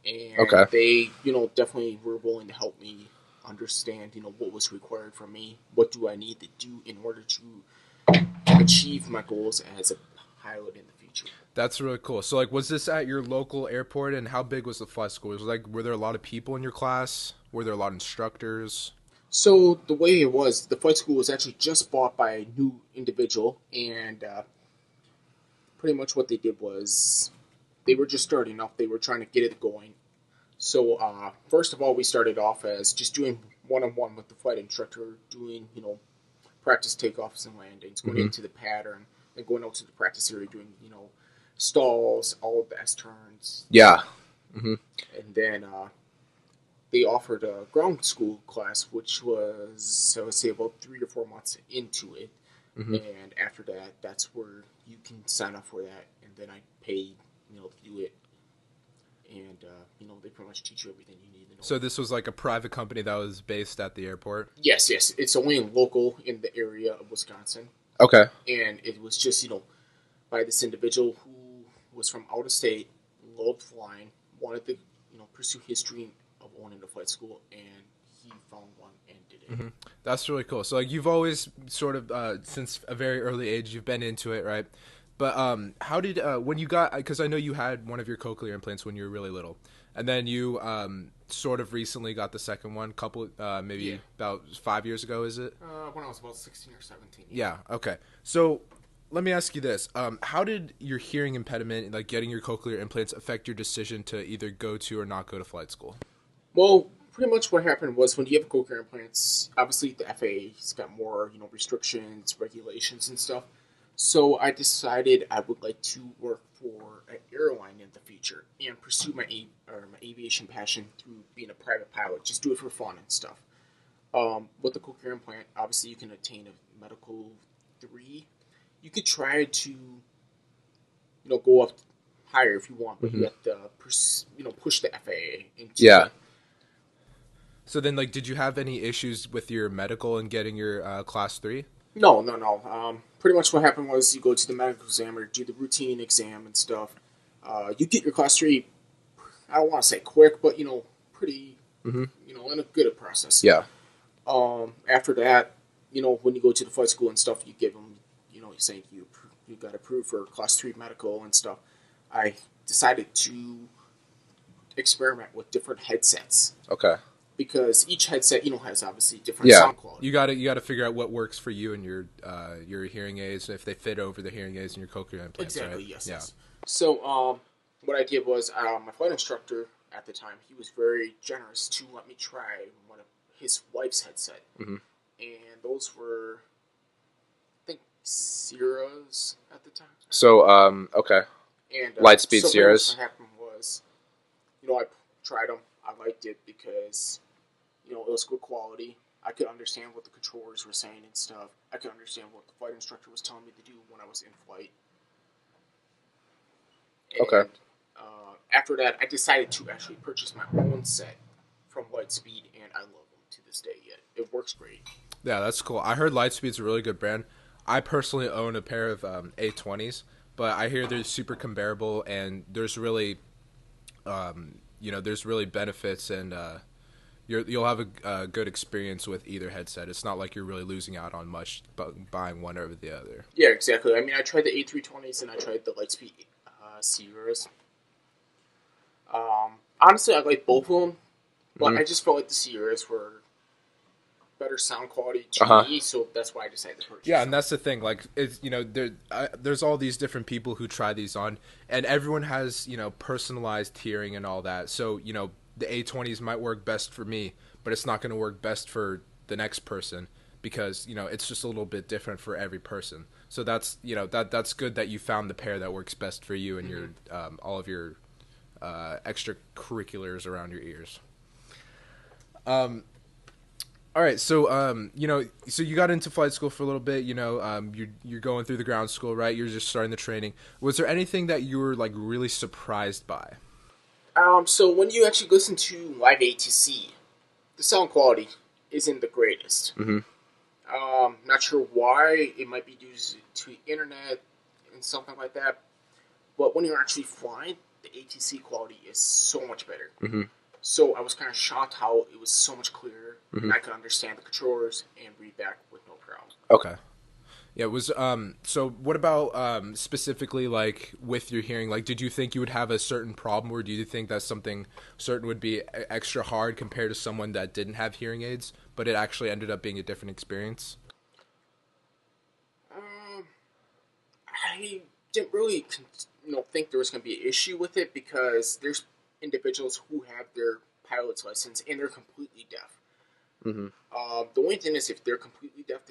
And Okay. they, definitely were willing to help me understand, what was required from me. What do I need to do in order to achieve my goals as a pilot in the future? That's really cool. So, like, was this at your local airport, and how big was the flight school? Was it, like, were there a lot of people in your class? Were there a lot of instructors? So the way it was, the flight school was actually just bought by a new individual, and pretty much what they did was they were just starting off. They were trying to get it going. So first of all, we started off as just doing one-on-one with the flight instructor, doing practice takeoffs and landings, going Mm-hmm. into the pattern, and going out to the practice area, doing stalls, all of the S turns, Yeah. Mm-hmm. and then they offered a ground school class, which was I would say about 3 or 4 months into it, Mm-hmm. and after that, that's where you can sign up for that, and then I paid to do it, and they pretty much teach you everything you need to know. So this was like a private company that was based at the airport? Yes, yes, it's only local in the area of Wisconsin, Okay. and it was just by this individual who was from out of state, loved flying, wanted to pursue history of owning a flight school, and he found one and did it. Mm-hmm. That's really cool. So, like, you've always sort of, since a very early age, you've been into it, right? But how did, when you got, because I know you had one of your cochlear implants when you were really little, and then you sort of recently got the second one, maybe Yeah. about 5 years ago, is it? When I was about 16 or 17. Yeah. Okay. So let me ask you this: how did your hearing impediment, like getting your cochlear implants, affect your decision to either go to or not go to flight school? Well, pretty much what happened was when you have cochlear implants, obviously the FAA's got more, restrictions, regulations, and stuff. So I decided I would like to work for an airline in the future and pursue my aviation passion through being a private pilot. Just do it for fun and stuff. With the cochlear implant, obviously you can attain a medical 3. You could try to, go up higher if you want, but Mm-hmm. you have to, push the FAA into Yeah. it. So then, like, did you have any issues with your medical and getting your class 3? No, no, no. Pretty much what happened was you go to the medical examiner, do the routine exam and stuff. You get your class 3, I don't want to say quick, but, pretty, Mm-hmm. in a good process. Yeah. After that, when you go to the flight school and stuff, you give them, you're saying you got approved for class 3 medical and stuff. I decided to experiment with different headsets Okay. because each headset, has obviously different Yeah. sound quality. You gotta figure out what works for you and your hearing aids, if they fit over the hearing aids and your cochlear implants. Exactly. Right? Yes. Yeah. Yes. So, what I did was my flight instructor at the time, he was very generous to let me try one of his wife's headset, Mm-hmm. and those were, I think, Sierras at the time. So okay. And Lightspeed so Sierras. what happened was, I tried them. I liked it because, it was good quality. I could understand what the controllers were saying and stuff. I could understand what the flight instructor was telling me to do when I was in flight. And, Okay. after that, I decided to actually purchase my own set from Lightspeed, and I love them to this day. Yet it works great. Yeah, that's cool. I heard Lightspeed's a really good brand. I personally own a pair of A20s, but I hear they're super comparable, and there's really, there's really benefits, and you'll have a good experience with either headset. It's not like you're really losing out on much buying one over the other. Yeah, exactly. I mean, I tried the A320s and I tried the Lightspeed Sierras. Honestly, I like both of them, but Mhm. I just felt like the Sierras were better sound quality to Uh-huh. me, so that's why I decided to purchase Yeah, them. and that's the thing. Like, it's there's all these different people who try these on, and everyone has personalized hearing and all that. So the A20s might work best for me, but it's not going to work best for the next person because it's just a little bit different for every person. So that's that's good that you found the pair that works best for you and your all of your extracurriculars around your ears. All right, so so you got into flight school for a little bit. You're going through the ground school, right? You're just starting the training. Was there anything that you were like really surprised by? So when you actually listen to live ATC, the sound quality isn't the greatest. Mm-hmm. Not sure why. It might be due to internet and something like that. But when you're actually flying, the ATC quality is so much better. Mm-hmm. So I was kind of shocked how it was so much clearer, Mm-hmm. and I could understand the controllers and read back with no problem. Okay. Yeah, it was so what about specifically like with your hearing? Like did you think you would have a certain problem, or do you think that something certain would be extra hard compared to someone that didn't have hearing aids, but it actually ended up being a different experience? I didn't really, think there was going to be an issue with it because there's individuals who have their pilot's license and they're completely deaf. Mm-hmm. The only thing is, if they're completely deaf,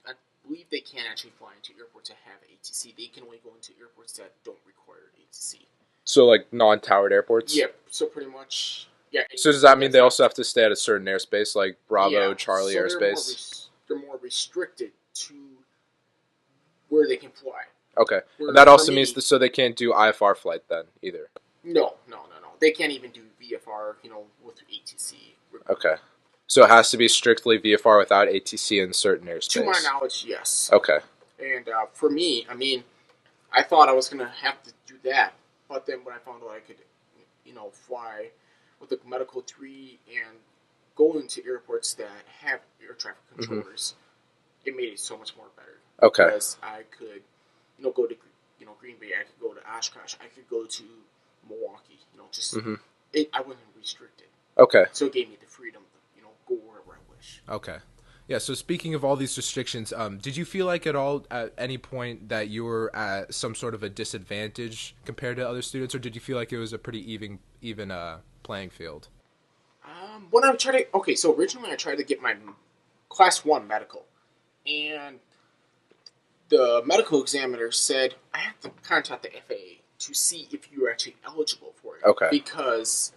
I believe they can't actually fly into airports that have ATC. They can only go into airports that don't require ATC. So like non-towered airports? Yep. So pretty much, yeah. So does that mean they also have to stay at a certain airspace, like Bravo, Charlie so airspace? They're more restricted to where they can fly. Okay. Where, and that also means so they can't do IFR flight then either. No. They can't even do VFR, with ATC. Okay. So it has to be strictly VFR without ATC in certain airspace. To my knowledge, yes. Okay. And for me, I thought I was going to have to do that. But then when I found out I could, fly with the Medical 3 and go into airports that have air traffic controllers, it made it so much more better. Okay. Because I could, go to, Green Bay. I could go to Oshkosh. I could go to Milwaukee. I wasn't restricted. Okay. So it gave me the freedom to, go wherever I wish. Okay. Yeah, so speaking of all these restrictions, did you feel like at all at any point that you were at some sort of a disadvantage compared to other students, or did you feel like it was a pretty even playing field? When I tried to, so originally I tried to get my Class 1 medical, and the medical examiner said I have to contact the FAA to see if you're actually eligible for it. Okay. Because,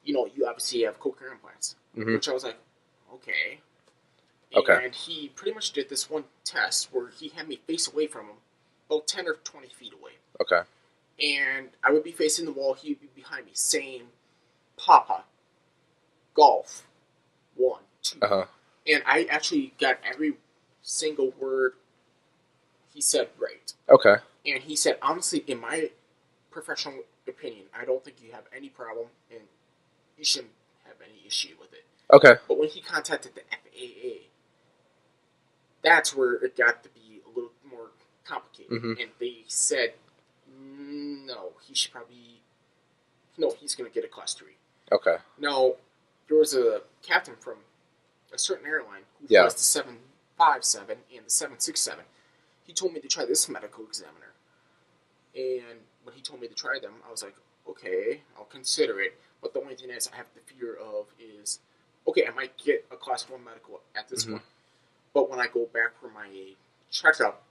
you obviously have cochlear implants, which I was like, okay. Okay. And he pretty much did this one test where he had me face away from him, about 10 or 20 feet away. Okay. And I would be facing the wall, he would be behind me, saying, Papa, golf, 1, 2. Uh-huh. And I actually got every single word he said right. Okay. And he said, honestly, in my professional opinion, I don't think you have any problem, and you shouldn't have any issue with it. Okay. But when he contacted the FAA, that's where it got to be a little more complicated. And they said, no, he's going to get a Class 3. Okay. Now, there was a captain from a certain airline who flies the 757 and the 767. He told me to try this medical examiner. And when he told me to try them, I was like, okay, I'll consider it. But the only thing is I have the fear of is, okay, I might get a Class 1 medical at this one. But when I go back for my checkup,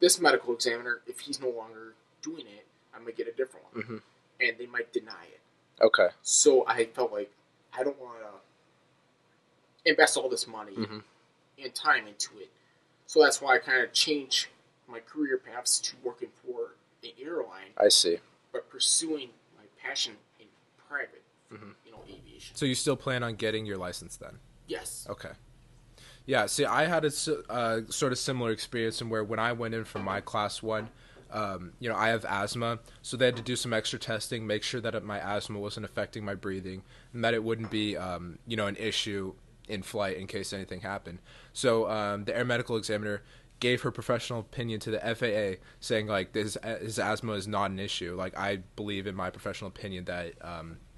this medical examiner, if he's no longer doing it, I might get a different one. And they might deny it. Okay. So I felt like I don't want to invest all this money and time into it. So that's why I kind of changed my career paths to working for an airline. I see. But pursuing my passion in private, aviation. So you still plan on getting your license then? Yes. Okay. Yeah, see, I had a sort of similar experience in where when I went in for my Class 1, I have asthma, so they had to do some extra testing, make sure that my asthma wasn't affecting my breathing, and that it wouldn't be, an issue in flight in case anything happened. So the air medical examiner gave her professional opinion to the FAA, saying, like, his asthma is not an issue. Like, I believe in my professional opinion that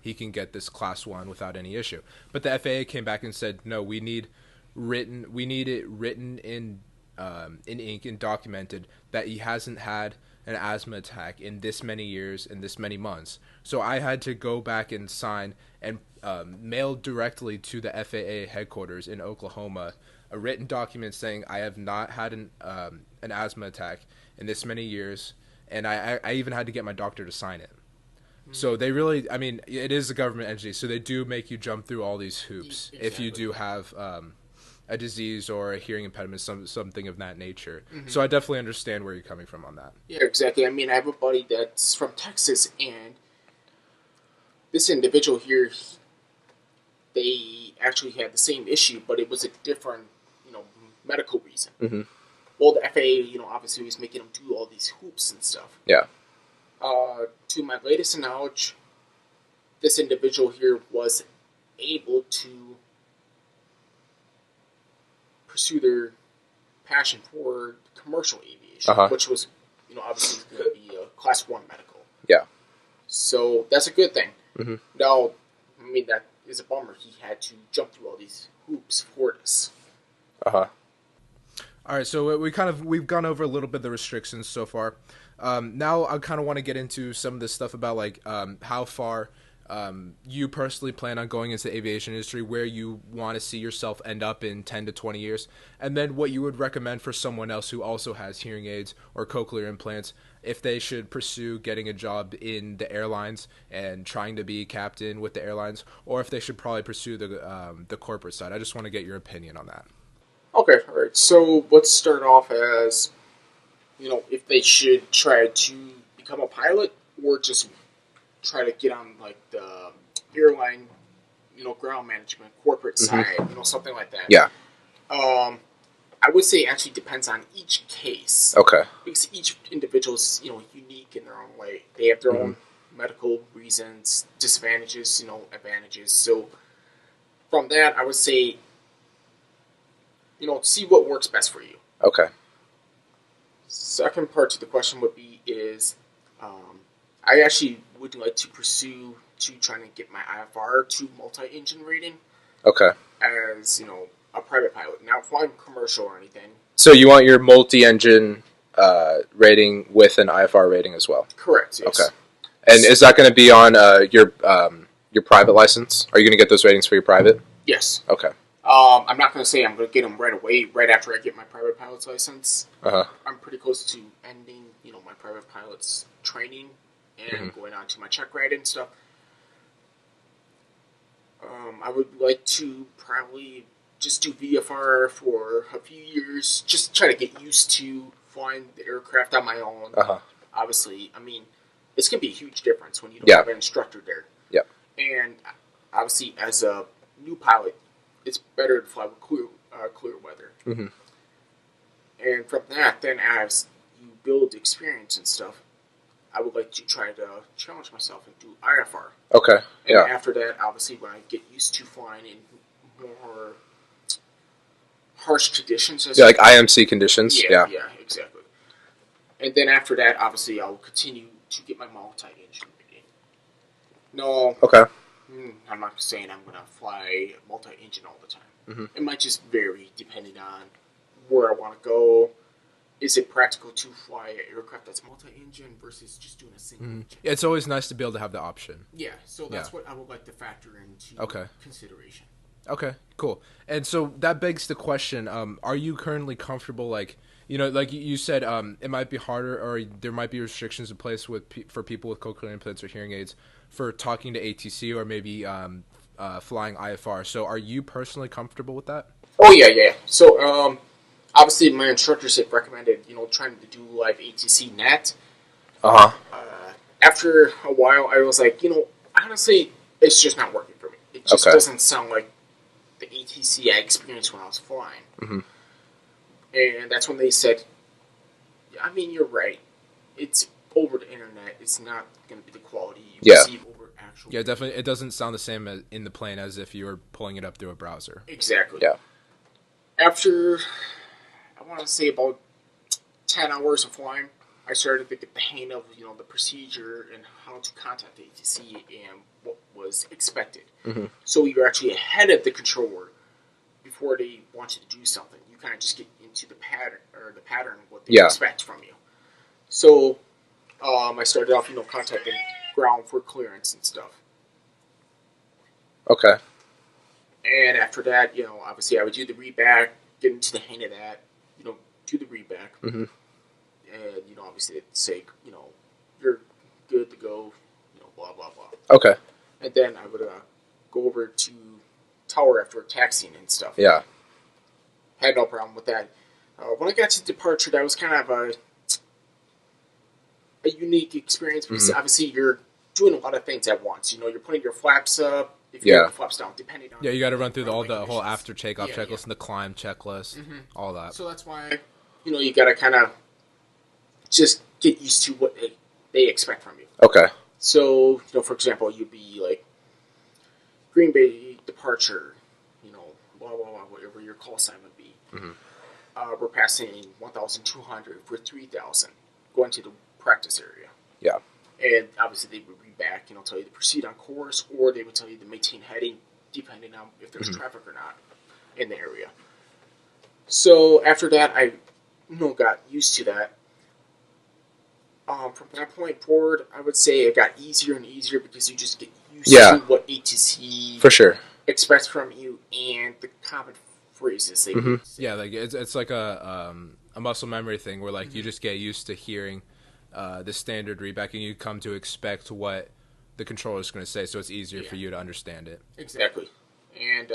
he can get this Class 1 without any issue. But the FAA came back and said, no, we need it written in ink and documented that he hasn't had an asthma attack in this many years and this many months. So I had to go back and sign and mail directly to the FAA headquarters in Oklahoma a written document saying I have not had an asthma attack in this many years, and I even had to get my doctor to sign it. So they really, it is a government entity, so they do make you jump through all these hoops if you do have a disease or a hearing impediment, something of that nature. So I definitely understand where you're coming from on that. Yeah, exactly. I have a buddy that's from Texas, and this individual here, they actually had the same issue, but it was a different, medical reason. Mm-hmm. Well, the FAA, obviously was making them do all these hoops and stuff. Yeah. To my latest knowledge, this individual here was able to pursue their passion for commercial aviation, which was, obviously going to be a Class 1 medical. Yeah. So that's a good thing. Mm-hmm. Now, I mean, that is a bummer. He had to jump through all these hoops for this. Uh-huh. All right, so we've gone over a little bit of the restrictions so far. Now I kind of want to get into some of this stuff about like how far you personally plan on going into the aviation industry, where you want to see yourself end up in 10 to 20 years, and then what you would recommend for someone else who also has hearing aids or cochlear implants, if they should pursue getting a job in the airlines and trying to be captain with the airlines, or if they should probably pursue the corporate side. I just want to get your opinion on that. Okay, all right. So let's start off as, if they should try to become a pilot or just try to get on like the airline, ground management, corporate side, something like that. Yeah. I would say it actually depends on each case. Okay. Because each individual is, unique in their own way. They have their own medical reasons, disadvantages, advantages. So from that, I would say, see what works best for you. Okay. Second part to the question would be I actually would like to pursue trying to get my IFR to multi-engine rating. Okay. As, a private pilot. Now, flying commercial or anything. So you want your multi-engine rating with an IFR rating as well? Correct, yes. Okay. And is that going to be on your private license? Are you going to get those ratings for your private? Yes. Okay. I'm not going to say I'm going to get them right away, right after I get my private pilot's license. Uh-huh. I'm pretty close to ending, my private pilot's training and going on to my check ride and stuff. I would like to probably just do VFR for a few years, just try to get used to flying the aircraft on my own. Uh-huh. Obviously, I mean, it's going to be a huge difference when you don't have an instructor there. Yeah. And obviously, as a new pilot, it's better to fly with clear weather. Mm-hmm. And from that, then as you build experience and stuff, I would like to try to challenge myself and do IFR. Okay. And after that, obviously, when I get used to flying in more harsh conditions. Like IMC conditions? Yeah, exactly. And then after that, obviously, I'll continue to get my multi-engine rating. No. Okay. I'm not saying I'm going to fly multi-engine all the time. Mm-hmm. It might just vary depending on where I want to go. Is it practical to fly an aircraft that's multi-engine versus just doing a single engine? Yeah, it's always nice to be able to have the option. Yeah, so that's what I would like to factor into consideration. Okay, cool. And so that begs the question, are you currently comfortable, like you said, it might be harder, or there might be restrictions in place for people with cochlear implants or hearing aids for talking to ATC or maybe flying IFR. So are you personally comfortable with that? Oh, yeah. So, obviously, my instructors had recommended, trying to do live ATC net. Uh-huh. After a while, I was like, honestly, it's just not working for me. It just doesn't sound like the ATC I experienced when I was flying. Mm-hmm. And that's when they said, I mean, you're right. It's over the internet. It's not going to be the quality you receive over actual. Yeah, definitely. It doesn't sound the same in the plane as if you were pulling it up through a browser. Exactly. Yeah. After, I want to say about 10 hours of flying, I started to get the hang of, the procedure and how to contact the ATC and what was expected. Mm-hmm. So you're actually ahead of the controller before they want you to do something. You kind of just get into the pattern of what they expect from you. So I started off, contacting ground for clearance and stuff. Okay. And after that, obviously I would do the readback, get into the hang of that, do the readback. Mm-hmm. And, obviously they'd say, you're good to go, blah, blah, blah. Okay. And then I would go over to tower after taxiing and stuff. Yeah. Had no problem with that. When I got to departure, that was kind of a unique experience because obviously you're doing a lot of things at once. You're putting your flaps up, if you have Yeah. the flaps down, depending on Yeah, you got to run through runway the whole conditions. after takeoff checklist and the climb checklist, all that. So that's why you got to kind of just get used to what they expect from you. Okay. So for example, you'd be like Green Bay departure, blah blah blah, whatever your call sign would be. We're passing 1,200 for 3,000, going to the practice area. Yeah. And obviously they would read back, tell you to proceed on course, or they would tell you to maintain heading, depending on if there's traffic or not in the area. So after that, I got used to that. From that point forward, I would say it got easier and easier because you just get used to what ATC for sure expects from you and the common phrases they use. Yeah, like it's like a muscle memory thing where like you just get used to hearing the standard readback and you come to expect what the controller is going to say, so it's easier for you to understand it. Exactly. And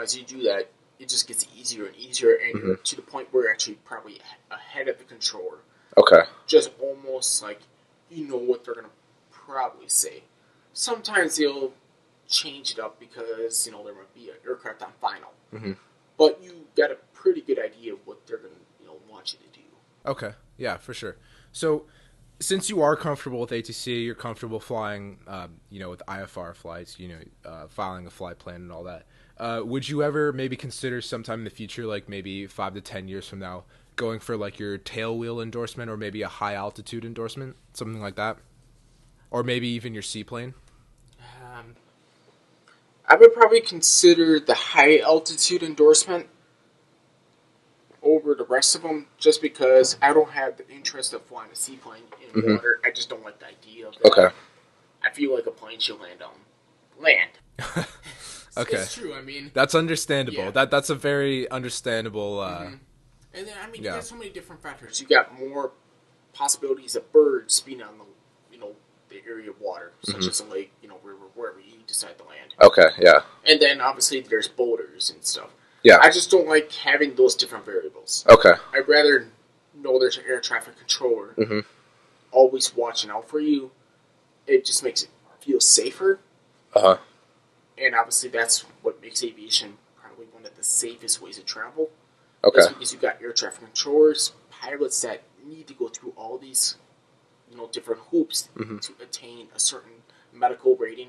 as you do that, it just gets easier and easier, and you're to the point where you're actually probably ahead of the controller. Okay. Just almost like what they're going to probably say. Sometimes they'll change it up because there might be an aircraft on final. But you got a pretty good idea of what they're going to want you to do. Okay. Yeah, for sure. So, since you are comfortable with ATC, you're comfortable flying, with IFR flights, filing a flight plan and all that. Would you ever maybe consider sometime in the future, like maybe 5 to 10 years from now, going for like your tail wheel endorsement or maybe a high altitude endorsement, something like that? Or maybe even your seaplane? I would probably consider the high altitude endorsement over the rest of them, just because I don't have the interest of flying a seaplane in water. I just don't like the idea of that. Okay. I feel like a plane should land on land. Okay. It's true. I mean, that's understandable. Yeah. That's a very understandable. And then you got so many different factors. You got more possibilities of birds being on the the area of water, such as a lake, river, wherever you decide to land. Okay. Yeah. And then obviously there's boulders and stuff. Yeah. I just don't like having those different variables. Okay. I'd rather know there's an air traffic controller always watching out for you. It just makes it feel safer. And obviously that's what makes aviation probably one of the safest ways to travel. Okay. That's because you've got air traffic controllers, pilots that need to go through all these different hoops to attain a certain medical rating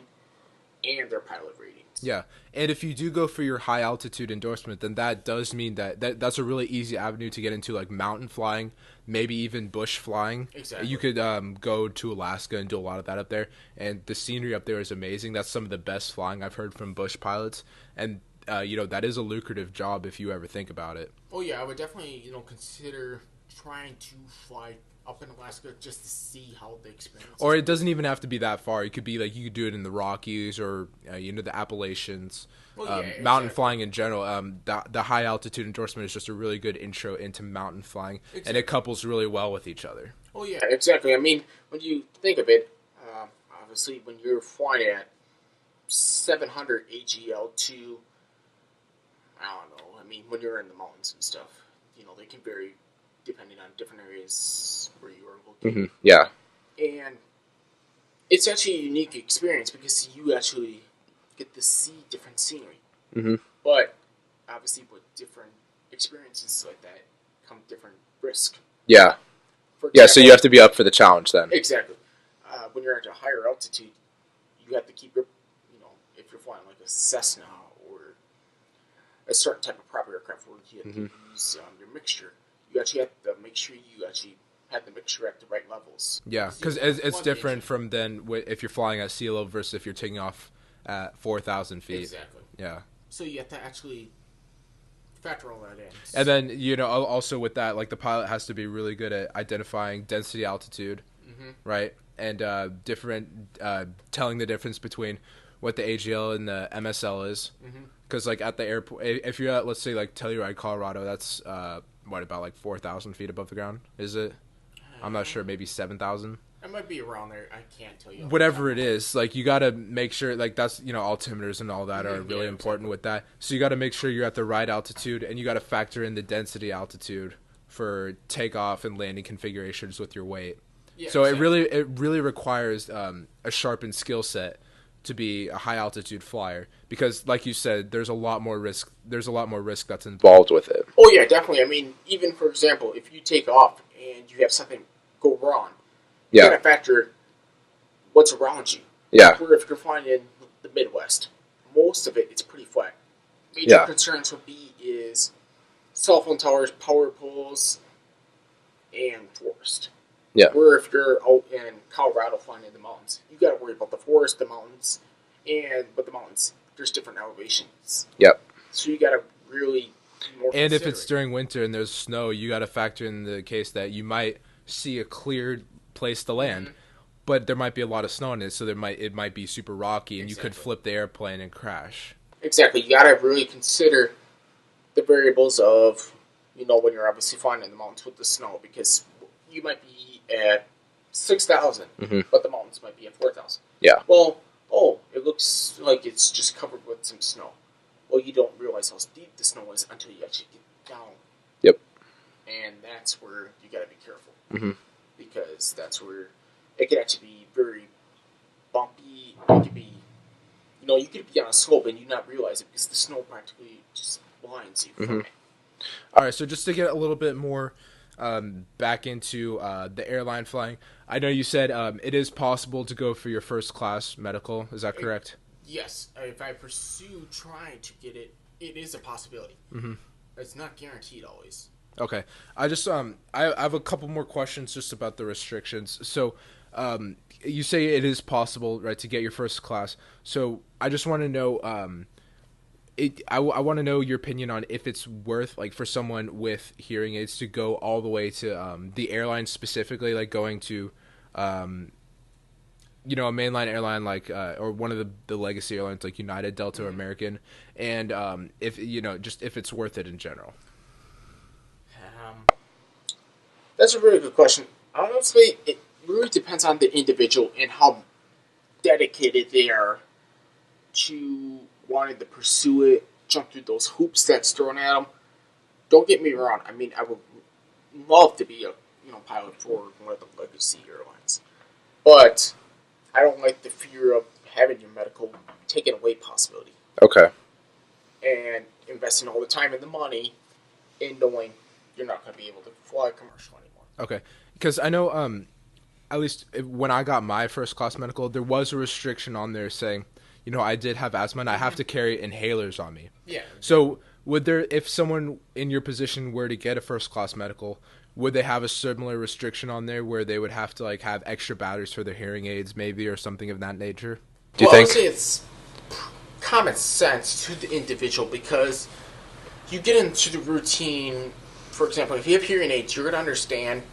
and their pilot ratings. Yeah, and if you do go for your high altitude endorsement, then that does mean that's a really easy avenue to get into, like mountain flying, maybe even bush flying. Exactly. You could go to Alaska and do a lot of that up there, and the scenery up there is amazing. That's some of the best flying I've heard from bush pilots, and that is a lucrative job if you ever think about it. Oh yeah, I would definitely consider trying to fly up in Alaska just to see how the experience is. Or it doesn't even have to be that far. It could be like you could do it in the Rockies or the Appalachians. Mountain flying in general. The high altitude endorsement is just a really good intro into mountain flying, and it couples really well with each other. Oh yeah, exactly. I mean, when you think of it, obviously when you're flying at 700 AGL to, I don't know. I mean, when you're in the mountains and stuff, they can vary depending on different areas where you are located. Yeah. And it's actually a unique experience because you actually get to see different scenery. But obviously with different experiences like that come different risk. Yeah. So you have to be up for the challenge then. Exactly. When you're at a higher altitude, you have to keep your, if you're flying like a Cessna or a certain type of prop aircraft where you have to use your mixture, you actually have to make sure you actually have the mixture at the right levels. Yeah, because it's different from then if you're flying at sea level versus if you're taking off at 4,000 feet. Exactly. Yeah. So you have to actually factor all that in. And then, also with that, like the pilot has to be really good at identifying density altitude, right? And telling the difference between what the AGL and the MSL is. Because like at the airport, if you're at, let's say, like Telluride, Colorado, that's about like 4,000 feet above the ground, is it? I'm not sure, maybe 7,000. It might be around there. I can't tell you. Whatever it is, like you got to make sure, like that's altimeters and all that are really important with that. So you got to make sure you're at the right altitude, and you got to factor in the density altitude for takeoff and landing configurations with your weight. Yeah, so exactly. it really requires a sharpened skill set to be a high altitude flyer because, like you said, there's a lot more risk. There's a lot more risk that's involved with it. Oh yeah, definitely. I mean, even for example, if you take off and you have something go wrong, you Yeah, gotta factor what's around you. yeah, Where if you're flying in the Midwest, most of it's pretty flat. Major yeah, concerns would be is cell phone towers, power poles, and forest. yeah, Where if you're out in Colorado flying in the mountains, you got to worry about the forest, the mountains, but the mountains, there's different elevations. yep. So you got to really be more And if it's considerate. during winter and there's snow, you got to factor in the case that you might see a cleared place to land, but there might be a lot of snow in it, so it might be super rocky, and you could Exactly. flip the airplane and crash. Exactly. You got to really consider the variables of, when you're obviously flying in the mountains with the snow, because you might be at 6,000, Mhm. but the mountains might be at 4,000. Yeah. Well, it looks like it's just covered with some snow. Well, you don't realize how steep the snow is until you actually get down. Yep. And that's where you got to be careful. Mhm. Because that's where it could actually be very bumpy. It could be, you could be on a slope and you not realize it because the snow practically just blinds you from it. All right, so just to get a little bit more back into the airline flying, I know you said it is possible to go for your first class medical. Is that correct? Yes, if I pursue trying to get it, it is a possibility. Mm-hmm. It's not guaranteed always. Okay. I just I have a couple more questions just about the restrictions. So you say it is possible, right, to get your first class. So I just want to know I want to know your opinion on if it's worth, like, for someone with hearing aids to go all the way to the airline specifically, like going to a mainline airline like or one of the legacy airlines like United, Delta, or American, and if just if it's worth it in general. That's a really good question. Honestly, it really depends on the individual and how dedicated they are to wanting to pursue it, jump through those hoops that's thrown at them. Don't get me wrong. I mean, I would love to be a pilot for one of the legacy airlines, but I don't like the fear of having your medical taken away possibility Okay. and investing all the time and the money in knowing you're not going to be able to fly commercial anymore. Okay. Because I know at least when I got my first class medical, there was a restriction on there saying, I did have asthma and I have to carry inhalers on me. Yeah. So would there, if someone in your position were to get a first class medical, would they have a similar restriction on there where they would have to like have extra batteries for their hearing aids, maybe, or something of that nature? Do you Well, I think? would say it's common sense to the individual because you get into the routine. For example, if you have hearing aids, you're going to understand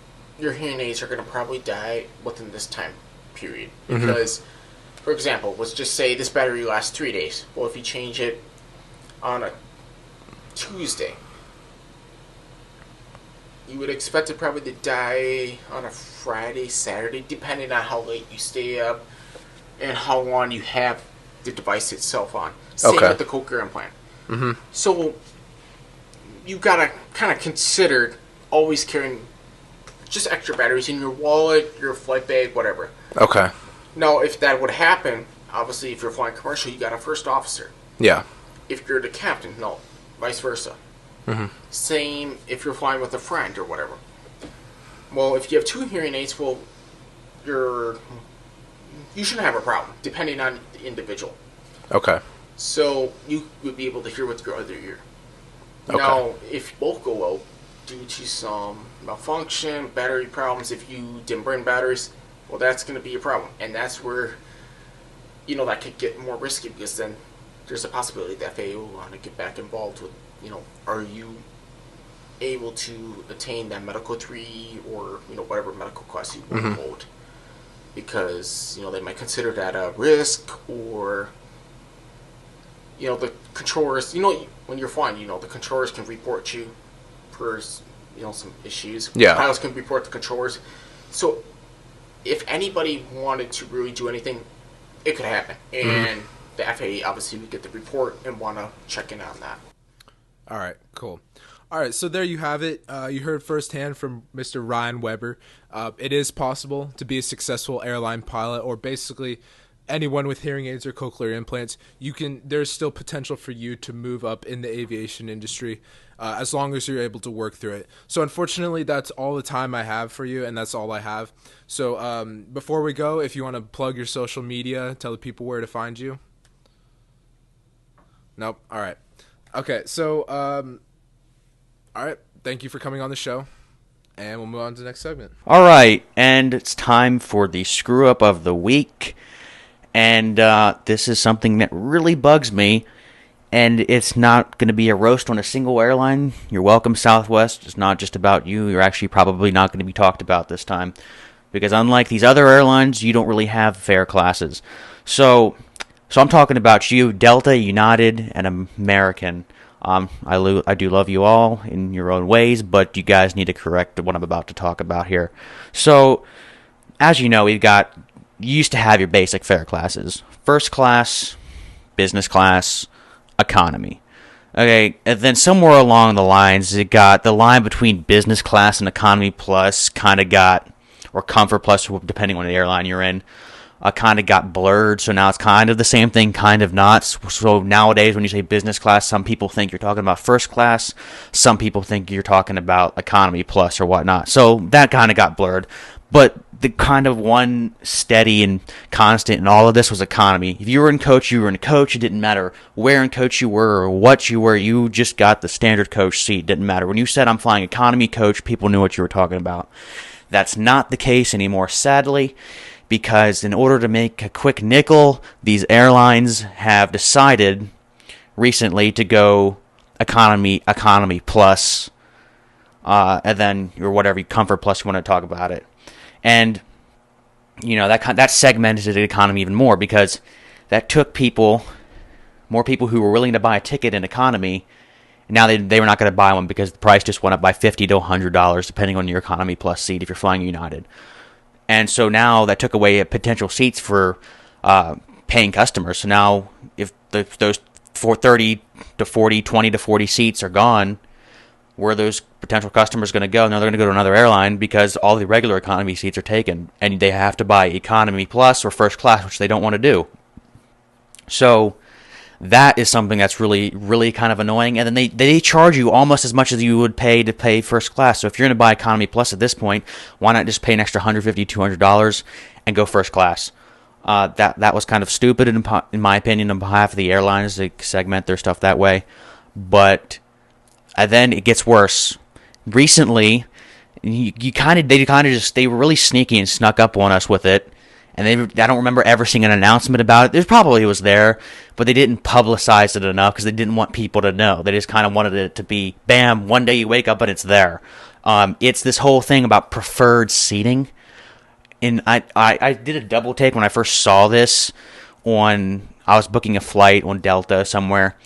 your hearing aids are going to probably die within this time period. Because, for example, let's just say this battery lasts 3 days. Well, if you change it on a Tuesday, you would expect it probably to die on a Friday, Saturday, depending on how late you stay up and how long you have the device itself on. Same Okay. with the cochlear implant. So you gotta kind of consider always carrying just extra batteries in your wallet, your flight bag, whatever. Okay. Now, if that would happen, obviously, if you're flying commercial, you got a first officer. Yeah. If you're the captain, no, vice versa. Same if you're flying with a friend or whatever. Well, if you have two hearing aids, well, you shouldn't have a problem, depending on the individual. Okay. So you would be able to hear with your other ear. Okay. Now, if both go out due to some malfunction, battery problems, if you didn't burn batteries, well, that's going to be a problem. And that's where, that could get more risky because then there's a possibility that FAA will want to get back involved with, are you able to attain that medical 3 or, whatever medical class you want to hold. Because, they might consider that a risk or, the controllers, when you're flying, the controllers can report you for, some issues. Yeah. Pilots can report the controllers. So if anybody wanted to really do anything, it could happen. And the FAA obviously would get the report and want to check in on that. All right, cool. All right, so there you have it. You heard firsthand from Mr. Ryan Weber. It is possible to be a successful airline pilot, or basically anyone with hearing aids or cochlear implants, there's still potential for you to move up in the aviation industry as long as you're able to work through it. So unfortunately, that's all the time I have for you, and that's all I have. So before we go, if you want to plug your social media, tell the people where to find you. Nope. All right. Okay. So all right. Thank you for coming on the show. And we'll move on to the next segment. All right, and it's time for the screw-up of the week. And this is something that really bugs me. And it's not going to be a roast on a single airline. You're welcome, Southwest. It's not just about you. You're actually probably not going to be talked about this time. Because unlike these other airlines, you don't really have fare classes. So I'm talking about you, Delta, United, and American. I do love you all in your own ways, but you guys need to correct what I'm about to talk about here. So, as you know, you used to have your basic fare classes. First class, business class, economy. Okay, and then somewhere along the lines, it got the line between business class and economy plus or comfort plus, depending on the airline you're in, kind of got blurred, so now it's kind of the same thing, kind of not. So nowadays, when you say business class, some people think you're talking about first class, some people think you're talking about economy plus or whatnot. So that kind of got blurred. But the kind of one steady and constant in all of this was economy. If you were in coach, you were in coach. It didn't matter where in coach you were or what you were. You just got the standard coach seat. It didn't matter. When you said I'm flying economy coach, people knew what you were talking about. That's not the case anymore, sadly. Because in order to make a quick nickel, these airlines have decided recently to go economy plus, and then or whatever comfort plus you want to talk about it, and that segmented the economy even more because that took more people who were willing to buy a ticket in economy. Now they were not going to buy one because the price just went up by $50 to $100 depending on your economy plus seat if you're flying United. And so now that took away potential seats for paying customers. So now if those 30 to 40, 20 to 40 seats are gone, where are those potential customers going to go? Now they're going to go to another airline because all the regular economy seats are taken. And they have to buy economy plus or first class, which they don't want to do. So that is something that's really, really kind of annoying. And then they charge you almost as much as you would pay to pay first class. So if you're going to buy economy plus at this point, why not just pay an extra $150, $200 and go first class? That was kind of stupid in my opinion on behalf of the airlines to segment their stuff that way. But then it gets worse. Recently, they were really sneaky and snuck up on us with it. And I don't remember ever seeing an announcement about it. It was there, but they didn't publicize it enough because they didn't want people to know. They just kind of wanted it to be, bam, one day you wake up and it's there. It's this whole thing about preferred seating. And I did a double take when I first saw this I was booking a flight on Delta somewhere,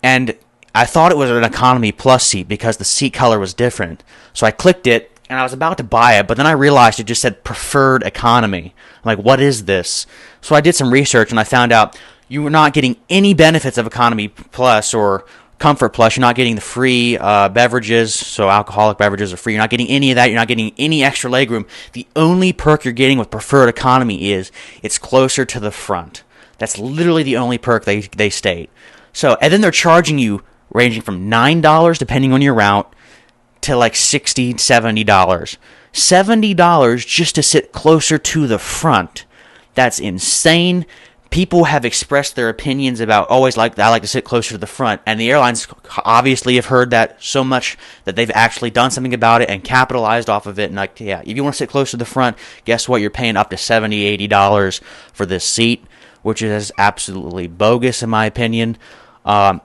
and I thought it was an economy plus seat because the seat color was different. So I clicked it, and I was about to buy it, but then I realized it just said preferred economy. I'm like, what is this? So I did some research, and I found out you were not getting any benefits of economy plus or comfort plus. You're not getting the free beverages, so alcoholic beverages are free. You're not getting any of that. You're not getting any extra legroom. The only perk you're getting with preferred economy is it's closer to the front. That's literally the only perk they state. So, and then they're charging you ranging from $9, depending on your route, to like $60, $70. $70 just to sit closer to the front. That's insane. People have expressed their opinions about I like to sit closer to the front, and the airlines obviously have heard that so much that they've actually done something about it and capitalized off of it. And if you want to sit closer to the front, guess what? You're paying up to $70, $80 for this seat, which is absolutely bogus in my opinion. And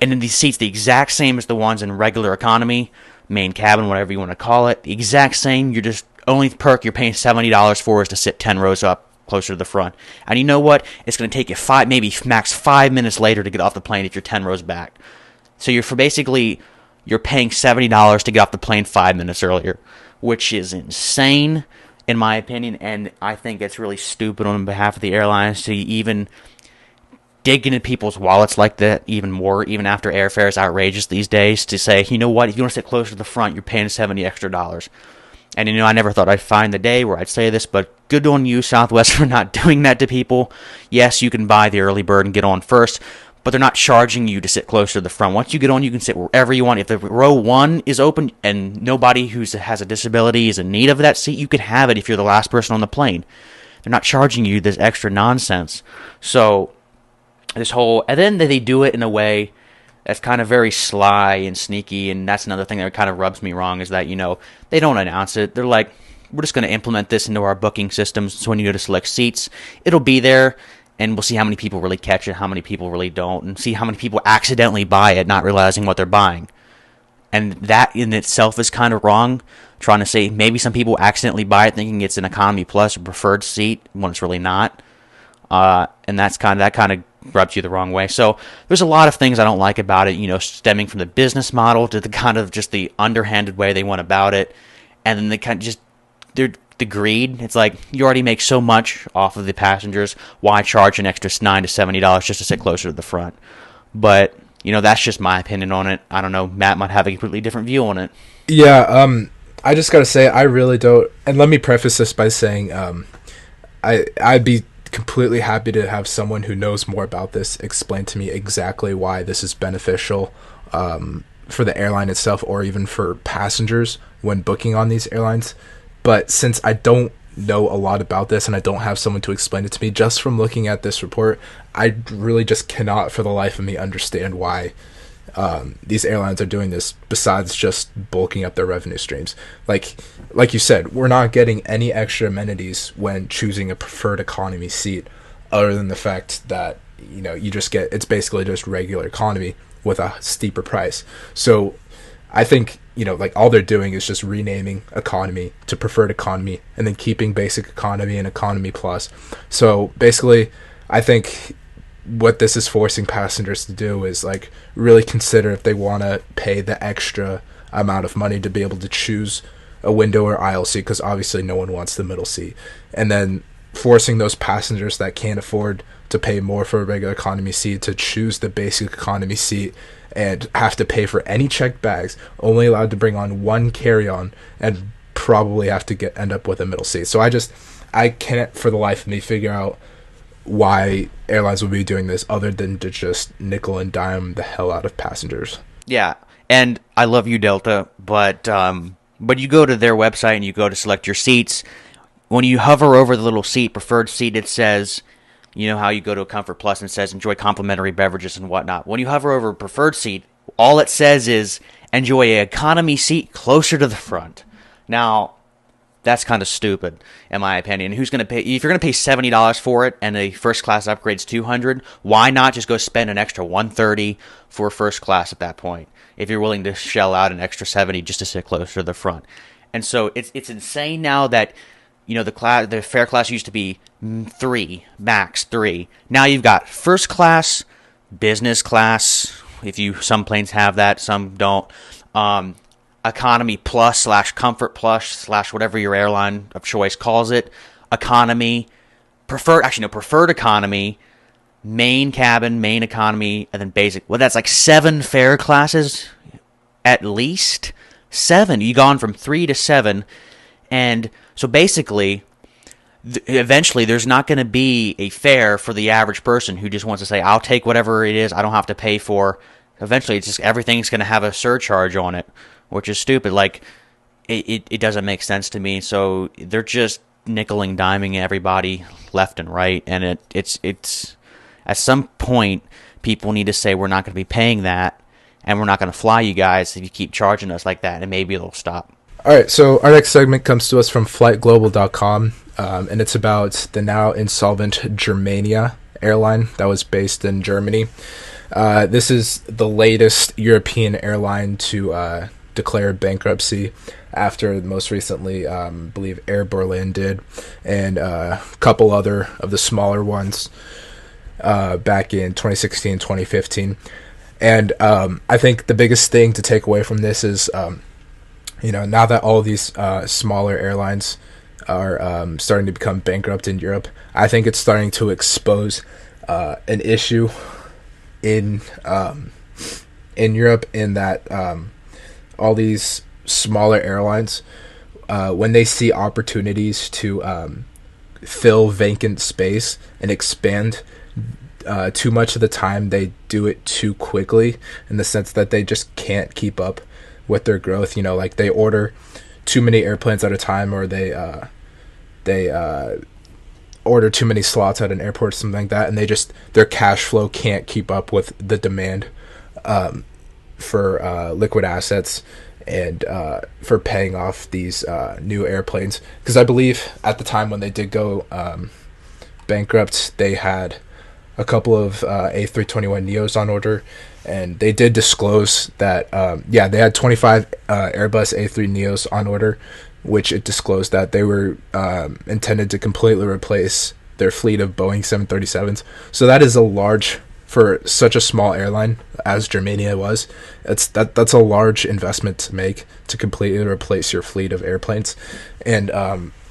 in these seats, the exact same as the ones in regular economy, main cabin, whatever you want to call it, the exact same. You're just only perk you're paying $70 for is to sit 10 rows up closer to the front. And you know what? It's going to take you maybe max 5 minutes later to get off the plane if you're 10 rows back. So you're paying $70 to get off the plane 5 minutes earlier, which is insane in my opinion. And I think it's really stupid on behalf of the airlines to even dig into people's wallets like that even more, even after airfare is outrageous these days, to say, you know what, if you want to sit closer to the front, you're paying $70 extra. And I never thought I'd find the day where I'd say this, but good on you, Southwest, for not doing that to people. Yes, you can buy the early bird and get on first, but they're not charging you to sit closer to the front. Once you get on, you can sit wherever you want. If the row 1 is open and nobody who has a disability is in need of that seat, you can have it if you're the last person on the plane. They're not charging you this extra nonsense. So and then they do it in a way that's kind of very sly and sneaky, and that's another thing that kind of rubs me wrong, is that, they don't announce it. They're like, we're just going to implement this into our booking systems, so when you go to select seats, it'll be there, and we'll see how many people really catch it, how many people really don't, and see how many people accidentally buy it, not realizing what they're buying. And that in itself is kind of wrong, trying to say maybe some people accidentally buy it thinking it's an economy plus or preferred seat when it's really not. And that kind of rubs you the wrong way. So there's a lot of things I don't like about it, stemming from the business model to the kind of just the underhanded way they went about it. And then they kind of just, the greed. It's like, you already make so much off of the passengers. Why charge an extra $9 to $70 just to sit closer to the front? But, that's just my opinion on it. I don't know. Matt might have a completely different view on it. Yeah, I just got to say, I really don't. And let me preface this by saying, I'd be completely happy to have someone who knows more about this explain to me exactly why this is beneficial for the airline itself, or even for passengers when booking on these airlines. But since I don't know a lot about this and I don't have someone to explain it to me, just from looking at this report, I really just cannot for the life of me understand why these airlines are doing this, besides just bulking up their revenue streams. Like you said, we're not getting any extra amenities when choosing a preferred economy seat, other than the fact that you just get, it's basically just regular economy with a steeper price. So I think all they're doing is just renaming economy to preferred economy, and then keeping basic economy and economy plus. So basically, I think what this is forcing passengers to do is really consider if they want to pay the extra amount of money to be able to choose a window or aisle seat, because obviously no one wants the middle seat, and then forcing those passengers that can't afford to pay more for a regular economy seat to choose the basic economy seat and have to pay for any checked bags, only allowed to bring on one carry-on, and probably have to end up with a middle seat. So I can't for the life of me figure out why airlines would be doing this, other than to just nickel and dime the hell out of passengers. Yeah, and I love you, Delta, but you go to their website and you go to select your seats. When you hover over the little seat, preferred seat, it says, how you go to a Comfort Plus and it says enjoy complimentary beverages and whatnot. When you hover over a preferred seat, all it says is enjoy an economy seat closer to the front. Now, that's kind of stupid, in my opinion. Who's going to pay? If you're going to pay $70 for it and a first class upgrade's $200, why not just go spend an extra $130 for first class at that point? If you're willing to shell out an extra $70 just to sit closer to the front. And so it's insane now that the fare class used to be 3, max 3. Now you've got first class, business class. Some planes have that, some don't. Economy plus / comfort plus / whatever your airline of choice calls it. Economy, preferred economy, main cabin, main economy, and then basic. Well, that's 7 fare classes, at least 7. You've gone from 3 to 7, and so basically, eventually, there's not going to be a fare for the average person who just wants to say, I'll take whatever it is, I don't have to pay for. Eventually, it's just everything's going to have a surcharge on it, which is stupid. It doesn't make sense to me. So they're just nickeling, diming everybody left and right, and it's at some point people need to say, we're not going to be paying that, and we're not going to fly you guys if you keep charging us like that, and maybe it'll stop. All right, so our next segment comes to us from flightglobal.com, and it's about the now insolvent Germania airline that was based in Germany. This is the latest European airline to declare bankruptcy, after most recently, I believe Air Berlin did, and a couple other of the smaller ones back in 2016, 2015. And I think the biggest thing to take away from this is, now that all these smaller airlines are starting to become bankrupt in Europe, I think it's starting to expose an issue in Europe, in that all these smaller airlines when they see opportunities to fill vacant space and expand, too much of the time they do it too quickly, in the sense that they just can't keep up with their growth. Like they order too many airplanes at a time, or they order too many slots at an airport or something like that, and their cash flow can't keep up with the demand for liquid assets, and for paying off these new airplanes. Because I believe at the time when they did go bankrupt, they had a couple of A321neos on order, and they did disclose that they had 25 Airbus A3neos on order, which it disclosed that they were intended to completely replace their fleet of Boeing 737s. So that is a large, for such a small airline as Germania was, that's a large investment to make, to completely replace your fleet of airplanes. And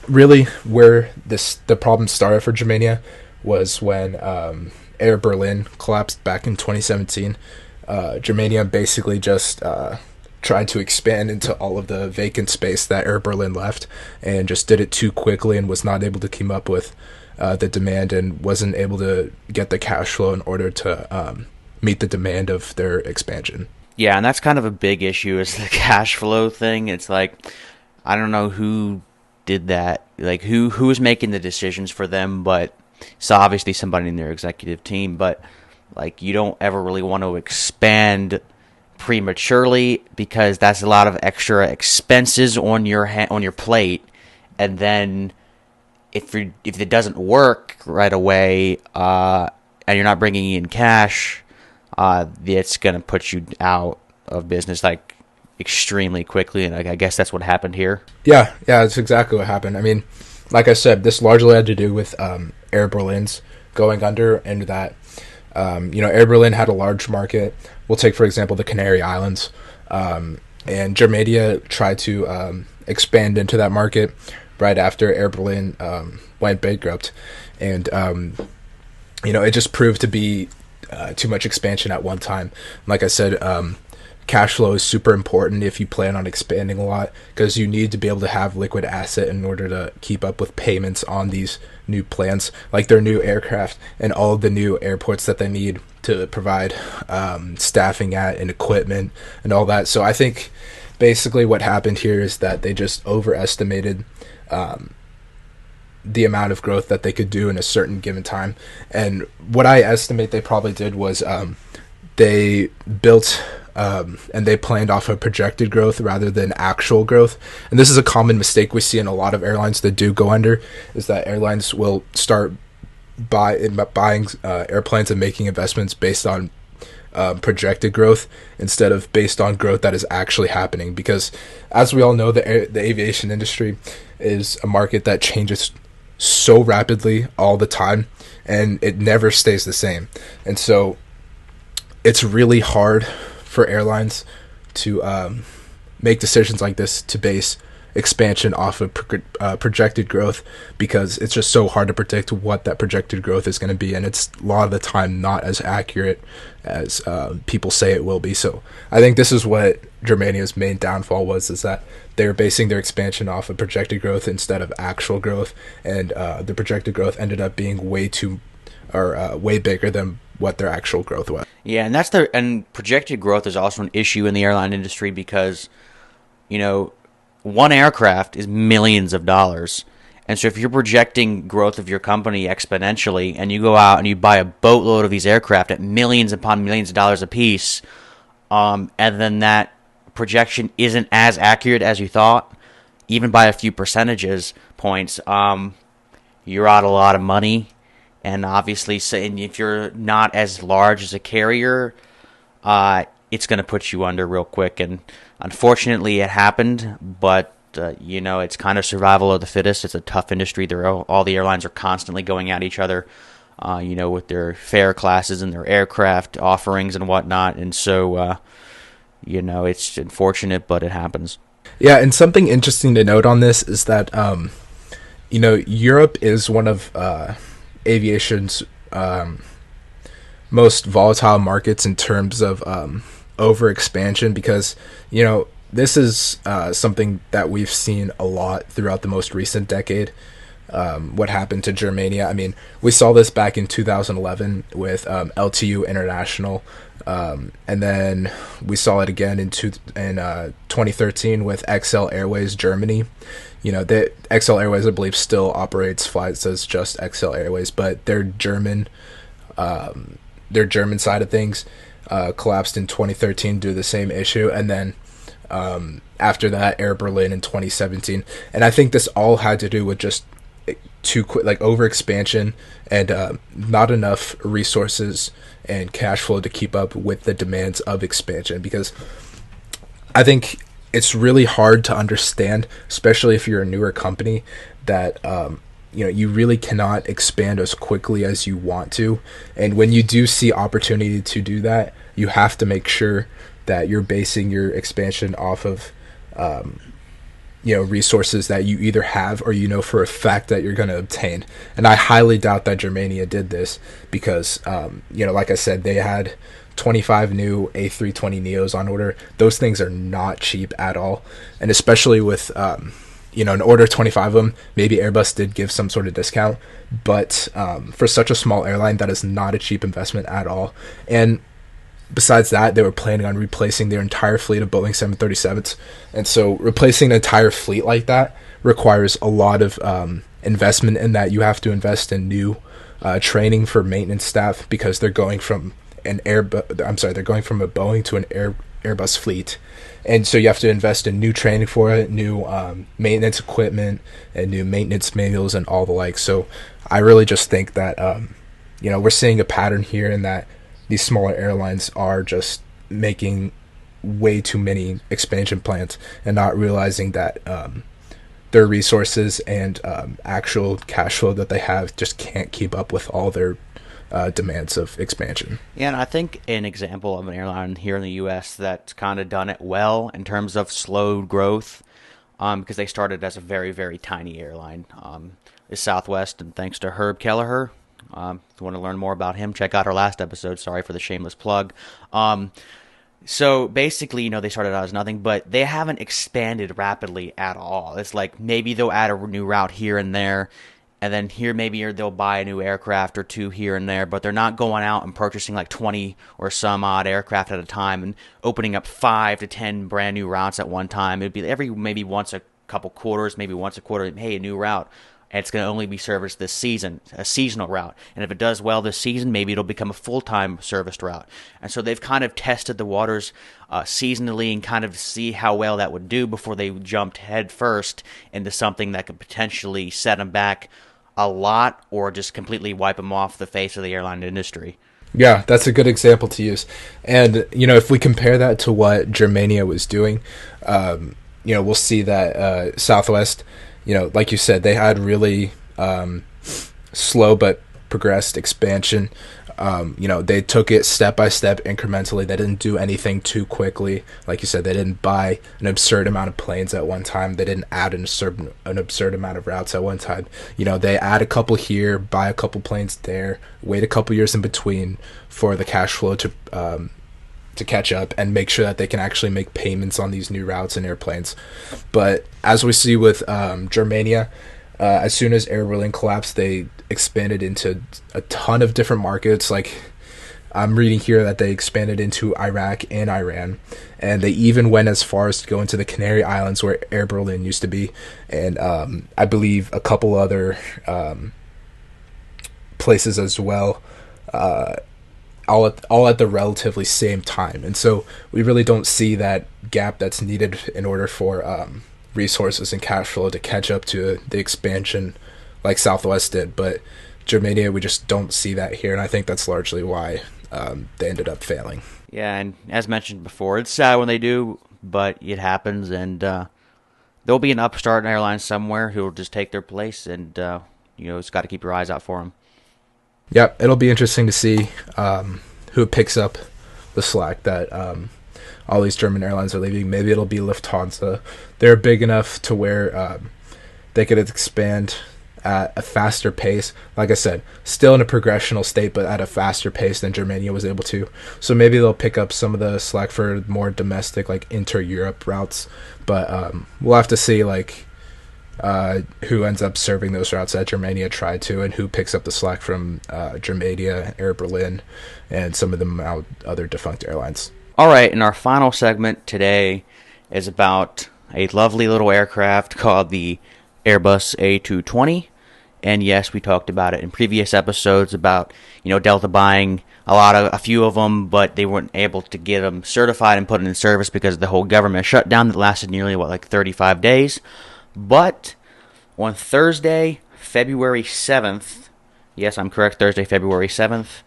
really where the problem started for Germania was when Air Berlin collapsed back in 2017. Germania basically just tried to expand into all of the vacant space that Air Berlin left, and just did it too quickly and was not able to keep up with the demand, and wasn't able to get the cash flow in order to meet the demand of their expansion. Yeah, and that's kind of a big issue, is the cash flow thing. It's like, I don't know who did that, like who was making the decisions for them, but it's obviously somebody in their executive team. But like, you don't ever really want to expand prematurely, because that's a lot of extra expenses on your plate, and then if it doesn't work right away, and you're not bringing in cash, it's gonna put you out of business like extremely quickly. And I guess that's what happened here. Yeah, that's exactly what happened. I mean, like I said, this largely had to do with Air Berlin's going under, and that Air Berlin had a large market. We'll take, for example, the Canary Islands, and Germania tried to expand into that market right after Air Berlin went bankrupt, and it just proved to be too much expansion at one time. Like I said, cash flow is super important if you plan on expanding a lot, because you need to be able to have liquid asset in order to keep up with payments on these new plans, like their new aircraft and all of the new airports that they need to provide staffing at, and equipment and all that. So I think basically what happened here is that they just overestimated the amount of growth that they could do in a certain given time. And what I estimate they probably did was they built and they planned off of projected growth rather than actual growth. And this is a common mistake we see in a lot of airlines that do go under, is that airlines will start buying airplanes and making investments based on projected growth instead of based on growth that is actually happening. Because as we all know, the aviation industry is a market that changes so rapidly all the time, and it never stays the same. And so it's really hard for airlines to make decisions like this, to base expansion off of projected growth, because it's just so hard to predict what that projected growth is going to be, and it's a lot of the time not as accurate as people say it will be. So I think this is what Germania's main downfall was, is that they were basing their expansion off of projected growth instead of actual growth, and the projected growth ended up being way bigger than what their actual growth was. Yeah, and projected growth is also an issue in the airline industry, because one aircraft is millions of dollars. And so if you're projecting growth of your company exponentially, and you go out and you buy a boatload of these aircraft at millions upon millions of dollars a piece, and then that projection isn't as accurate as you thought, even by a few percentages points, you're out a lot of money. And obviously, if you're not as large as a carrier, it's going to put you under real quick. And unfortunately, it happened. But it's kind of survival of the fittest. It's a tough industry. All the airlines are constantly going at each other, with their fare classes and their aircraft offerings and whatnot. And so, it's unfortunate, but it happens. Yeah, and something interesting to note on this is that, Europe is one of aviation's most volatile markets in terms of over expansion, because this is something that we've seen a lot throughout the most recent decade. What happened to Germania? I mean, we saw this back in 2011 with LTU International, and then we saw it again in 2013 with XL Airways Germany. You know, the XL Airways, I believe, still operates flights as just XL Airways, but their German side of things collapsed in 2013 due to the same issue, and then after that, Air Berlin in 2017. And I think this all had to do with just too quick, like over expansion, and not enough resources and cash flow to keep up with the demands of expansion. Because I think it's really hard to understand, especially if you're a newer company, that you really cannot expand as quickly as you want to. And when you do see opportunity to do that, you have to make sure that you're basing your expansion off of resources that you either have or you know for a fact that you're going to obtain. And I highly doubt that Germania did this because, like I said, they had 25 new A320neos on order. Those things are not cheap at all. And especially with, an order of 25 of them, maybe Airbus did give some sort of discount. But for such a small airline, that is not a cheap investment at all. And besides that, they were planning on replacing their entire fleet of Boeing 737s. And so replacing an entire fleet like that requires a lot of investment in that. You have to invest in new training for maintenance staff because they're going from they're going from a Boeing to an Airbus fleet. And so you have to invest in new training for it, new maintenance equipment, and new maintenance manuals and all the like. So I really just think that, we're seeing a pattern here in that these smaller airlines are just making way too many expansion plans and not realizing that their resources and actual cash flow that they have just can't keep up with all their demands of expansion. Yeah, and I think an example of an airline here in the U.S. that's kind of done it well in terms of slowed growth, because they started as a very, very tiny airline, is Southwest, and thanks to Herb Kelleher. If you want to learn more about him, check out our last episode. Sorry for the shameless plug. So basically, they started out as nothing, but they haven't expanded rapidly at all. It's like maybe they'll add a new route here and there, and then here maybe they'll buy a new aircraft or two here and there, but they're not going out and purchasing like 20 or some odd aircraft at a time and opening up 5 to 10 brand new routes at one time. It'd be every maybe once a couple quarters, maybe once a quarter, hey, a new route. And it's going to only be serviced this season, a seasonal route. And if it does well this season, maybe it'll become a full-time serviced route. And so they've kind of tested the waters seasonally and kind of see how well that would do before they jumped head first into something that could potentially set them back a lot or just completely wipe them off the face of the airline industry. Yeah, that's a good example to use. And, if we compare that to what Germania was doing, we'll see that Southwest, like you said, they had really slow but progressed expansion. They took it step by step incrementally. They didn't do anything too quickly. Like you said, they didn't buy an absurd amount of planes at one time. They didn't add an absurd amount of routes at one time. They add a couple here, buy a couple planes there, wait a couple years in between for the cash flow to catch up and make sure that they can actually make payments on these new routes and airplanes. But as we see with Germania, as soon as Air Berlin collapsed, they expanded into a ton of different markets. Like I'm reading here that they expanded into Iraq and Iran, and they even went as far as to go into the Canary Islands where Air Berlin used to be, and I believe a couple other places as well. All at the relatively same time. And so we really don't see that gap that's needed in order for resources and cash flow to catch up to the expansion like Southwest did. But Germania, we just don't see that here, and I think that's largely why they ended up failing. Yeah, and as mentioned before, it's sad when they do, but it happens, and there'll be an upstart airline somewhere who will just take their place, and it's got to keep your eyes out for them. Yep, it'll be interesting to see who picks up the slack that all these German airlines are leaving. Maybe it'll be Lufthansa. They're big enough to where they could expand at a faster pace. Like I said, still in a progressional state, but at a faster pace than Germania was able to. So maybe they'll pick up some of the slack for more domestic, like inter-Europe routes. But we'll have to see, like, who ends up serving those routes that Germania tried to, and who picks up the slack from Germania, Air Berlin, and some of the other defunct airlines. All right, and our final segment today is about a lovely little aircraft called the Airbus A220. And yes, we talked about it in previous episodes about, Delta buying a few of them, but they weren't able to get them certified and put in service because of the whole government shutdown that lasted nearly, 35 days. But on Thursday, February 7th, yes, I'm correct, Thursday, February 7th,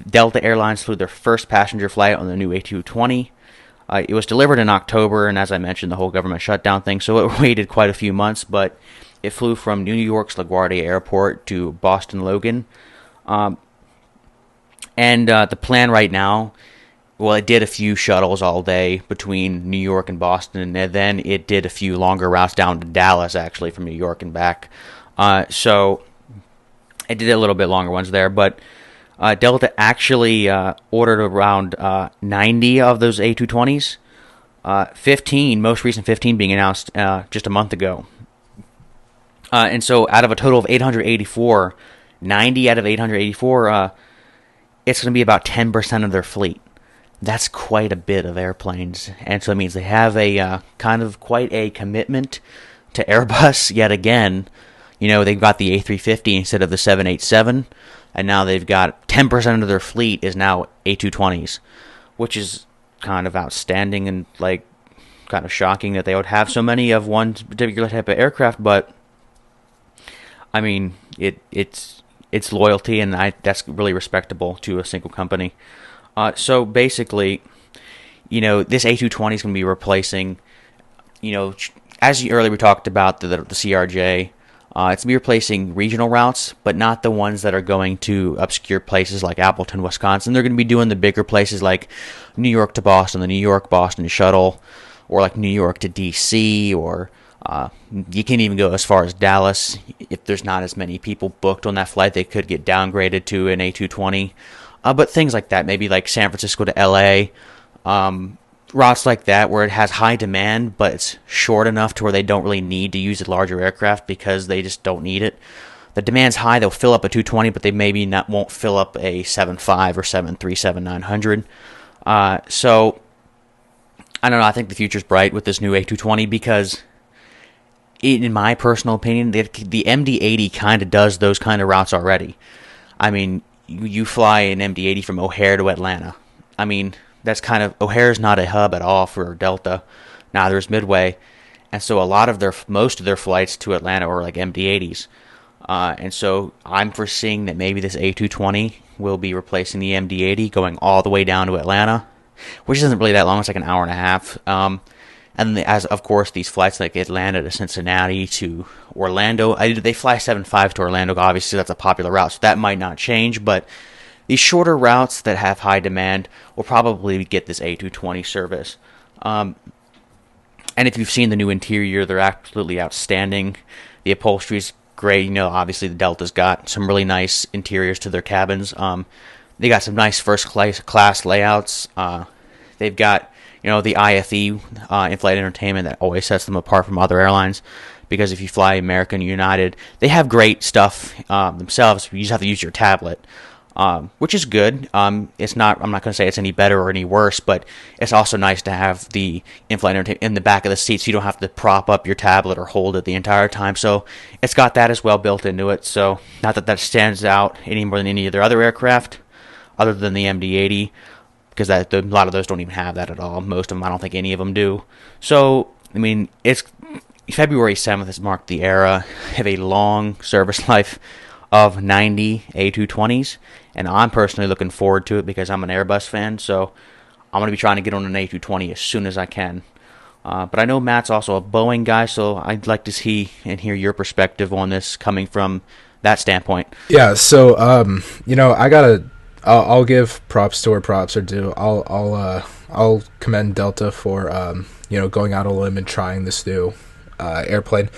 Delta Airlines flew their first passenger flight on the new A220. It was delivered in October, and as I mentioned, the whole government shutdown thing, so it waited quite a few months, but it flew from New York's LaGuardia Airport to Boston Logan. And the plan right now, well, it did a few shuttles all day between New York and Boston, and then it did a few longer routes down to Dallas, actually, from New York and back. So it did a little bit longer ones there, but Delta actually ordered around 90 of those A220s. 15, most recent 15 being announced just a month ago. And so out of a total of 884, 90 out of 884, it's going to be about 10% of their fleet. That's quite a bit of airplanes. And so it means they have a kind of quite a commitment to Airbus yet again. They've got the A350 instead of the 787. And now they've got 10% of their fleet is now A220s, which is kind of outstanding and, kind of shocking that they would have so many of one particular type of aircraft. But, I mean, it's loyalty, and that's really respectable to a single company. So basically, this A220 is going to be replacing, as earlier we talked about the CRJ. It's going to be replacing regional routes, but not the ones that are going to obscure places like Appleton, Wisconsin. They're going to be doing the bigger places like New York to Boston, the New York-Boston shuttle, or like New York to D.C., or you can even go as far as Dallas. If there's not as many people booked on that flight, they could get downgraded to an A220. But things like that, maybe like San Francisco to L.A., routes like that where it has high demand, but it's short enough to where they don't really need to use a larger aircraft because they just don't need it. The demand's high; they'll fill up a 220, but they maybe won't fill up a 7.5 or 737-900. So I don't know. I think the future's bright with this new A220 because, in my personal opinion, the MD-80 kind of does those kind of routes already. I mean, you fly an MD-80 from O'Hare to Atlanta. I mean, that's kind of, O'Hare's not a hub at all for Delta. Neither is Midway. And so most of their flights to Atlanta are like MD-80s. And so I'm foreseeing that maybe this A220 will be replacing the MD-80 going all the way down to Atlanta, which isn't really that long. It's like an hour and a half. And as of course, these flights like Atlanta to Cincinnati to Orlando, they fly 7.5 to Orlando. Obviously, that's a popular route, so that might not change. But these shorter routes that have high demand will probably get this A220 service. And if you've seen the new interior, they're absolutely outstanding. The upholstery's great. Obviously the Delta's got some really nice interiors to their cabins. They got some nice first class layouts. They've got, the IFE, in-flight entertainment, that always sets them apart from other airlines. Because if you fly American or United, they have great stuff themselves. You just have to use your tablet. Which is good. I'm not going to say it's any better or any worse, but it's also nice to have the in-flight entertainment in the back of the seat so you don't have to prop up your tablet or hold it the entire time. So it's got that as well built into it. So not that stands out any more than any of their other aircraft, other than the MD-80, because a lot of those don't even have that at all. Most of them, I don't think any of them do. So, I mean, it's February 7th has marked the era of a long service life of 90 A220s, and I'm personally looking forward to it because I'm an Airbus fan, so I'm going to be trying to get on an A220 as soon as I can. But I know Matt's also a Boeing guy, so I'd like to see and hear your perspective on this coming from that standpoint. Yeah, so I'll give props to where props are due. I'll commend Delta for going out on a limb and trying this new airplane.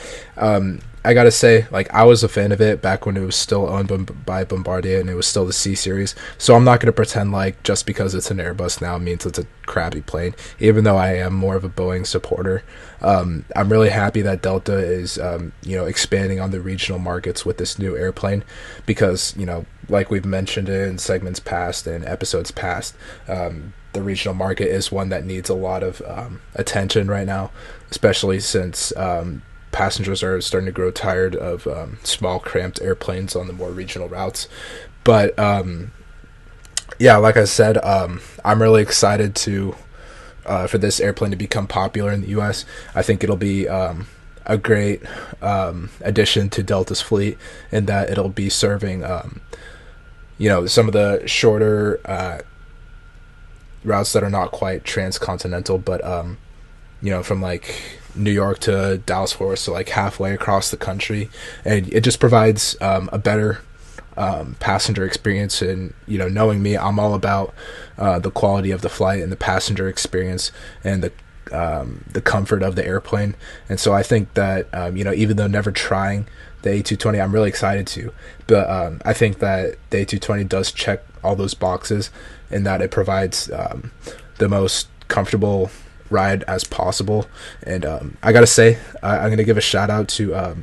I gotta say, like, I was a fan of it back when it was still owned by Bombardier and it was still the C series. So I'm not gonna pretend like just because it's an Airbus now means it's a crappy plane. Even though I am more of a Boeing supporter, I'm really happy that Delta is, expanding on the regional markets with this new airplane, because like we've mentioned in segments past and episodes past, the regional market is one that needs a lot of attention right now, especially since passengers are starting to grow tired of small, cramped airplanes on the more regional routes. But like I said, I'm really excited for this airplane to become popular in the U.S. I think it'll be a great addition to Delta's fleet, in that it'll be serving some of the shorter routes that are not quite transcontinental, but from like New York to Dallas Fort Worth, so like halfway across the country, and it just provides a better passenger experience. And knowing me, I'm all about the quality of the flight and the passenger experience and the comfort of the airplane. And so I think that even though never trying the A220, I'm really excited to. But I think that the A220 does check all those boxes, in that it provides the most comfortable ride as possible. And I gotta say, I'm gonna give a shout out to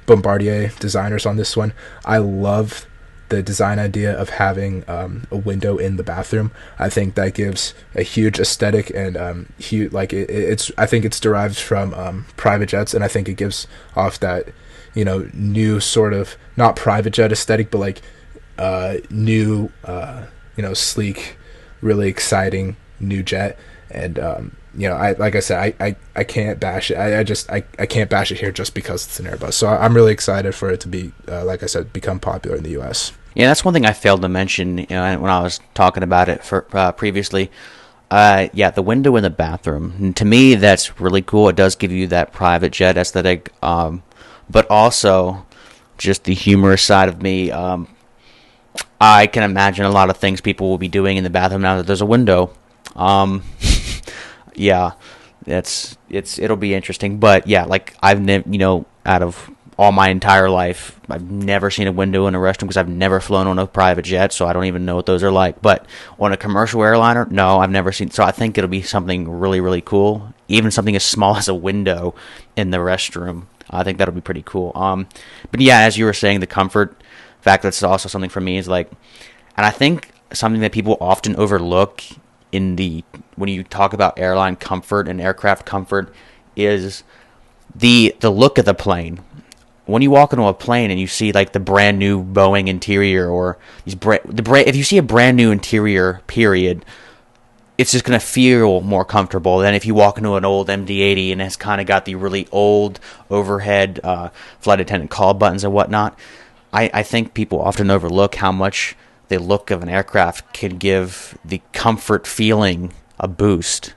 Bombardier designers on this one. I love the design idea of having a window in the bathroom. I think that gives a huge aesthetic, and huge, like it's I think it's derived from private jets, and I think it gives off that new sort of, not private jet aesthetic, but like new sleek, really exciting new jet. And I like I said, I can't bash it. I can't bash it here just because it's an Airbus. So I'm really excited for it to be, like I said, become popular in the U.S. Yeah, that's one thing I failed to mention when I was talking about it previously. The window in the bathroom. And to me, that's really cool. It does give you that private jet aesthetic, but also just the humorous side of me. I can imagine a lot of things people will be doing in the bathroom now that there's a window. It'll be interesting. But yeah, like I've out of all my entire life, I've never seen a window in a restroom because I've never flown on a private jet, so I don't even know what those are like. But on a commercial airliner, no, I've never seen. So I think it'll be something really, really cool. Even something as small as a window in the restroom. I think that'll be pretty cool. But yeah, as you were saying, the comfort fact, that's also something for me, is like, and I think something that people often overlook when you talk about airline comfort and aircraft comfort is the look of the plane. When you walk into a plane and you see like the brand new Boeing interior, or if you see a brand new interior, period, it's just going to feel more comfortable than if you walk into an old MD-80 and it's kind of got the really old overhead flight attendant call buttons and whatnot. I think people often overlook how much the look of an aircraft can give the comfort feeling a boost.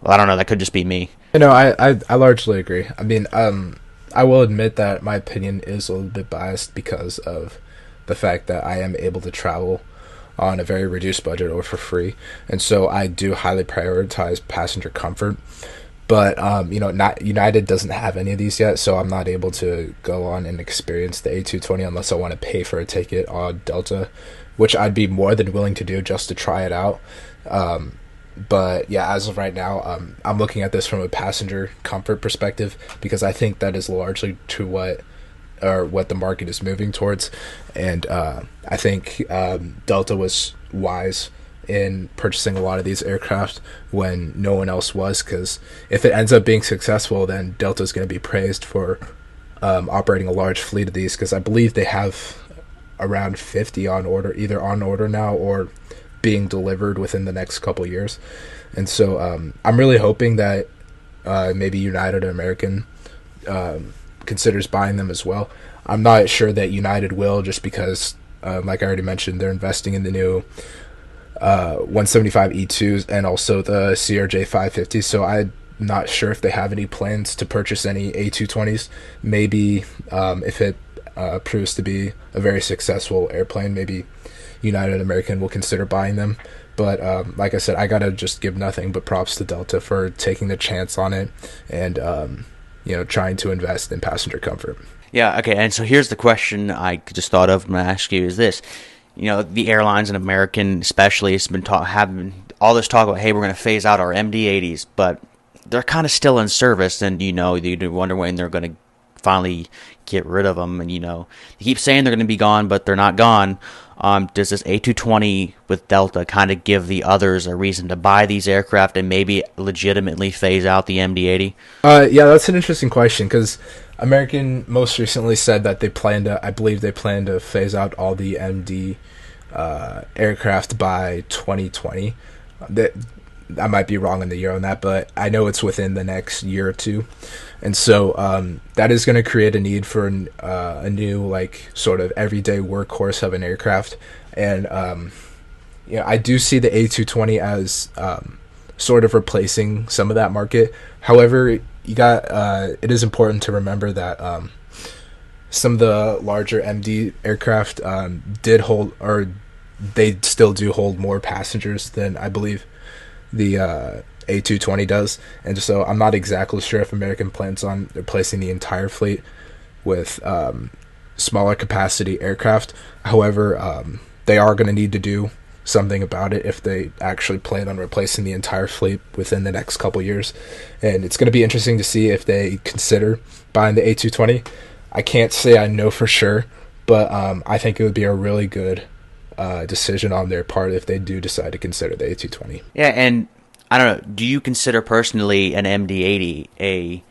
Well, I don't know. That could just be me. I largely agree. I mean, I will admit that my opinion is a little bit biased because of the fact that I am able to travel on a very reduced budget or for free, and so I do highly prioritize passenger comfort. But not United doesn't have any of these yet, so I'm not able to go on and experience the A220 unless I want to pay for a ticket on Delta, which I'd be more than willing to do just to try it out. But yeah, as of right now, I'm looking at this from a passenger comfort perspective, because I think that is largely to what the market is moving towards. And I think Delta was wise in purchasing a lot of these aircraft when no one else was, because if it ends up being successful, then Delta is going to be praised for operating a large fleet of these, because I believe they have around 50 on order, either on order now or being delivered within the next couple years. And so I'm really hoping that maybe United or American considers buying them as well. I'm not sure that United will, just because like I already mentioned, they're investing in the new 175 E2s and also the CRJ 550s, so I'm not sure if they have any plans to purchase any A220s. Maybe if it proves to be a very successful airplane, maybe United American will consider buying them. But like I said, I gotta just give nothing but props to Delta for taking the chance on it and trying to invest in passenger comfort. Yeah, okay, and so here's the question I just thought of when I asked you is this. The airlines and American especially has been having all this talk about, hey, we're going to phase out our MD-80s, but they're kind of still in service, and you wonder when they're going to finally get rid of them. And they keep saying they're going to be gone, but they're not gone. Does this A220 with Delta kind of give the others a reason to buy these aircraft and maybe legitimately phase out the MD-80? Yeah, that's an interesting question because American most recently said that I believe they plan to phase out all the MD aircraft by 2020. That I might be wrong in the year on that, but I know it's within the next year or two. And so that is going to create a need for a new, sort of everyday workhorse of an aircraft. And, I do see the A220 as sort of replacing some of that market. However, it is important to remember that some of the larger MD aircraft did hold, or they still do hold more passengers than I believe the A220 does. And so I'm not exactly sure if American plans on replacing the entire fleet with smaller capacity aircraft. However, they are going to need to do something about it if they actually plan on replacing the entire fleet within the next couple years. And it's going to be interesting to see if they consider buying the A220. I can't say I know for sure, but I think it would be a really good decision on their part if they do decide to consider the A220. Yeah, and I don't know, do you consider personally an MD-80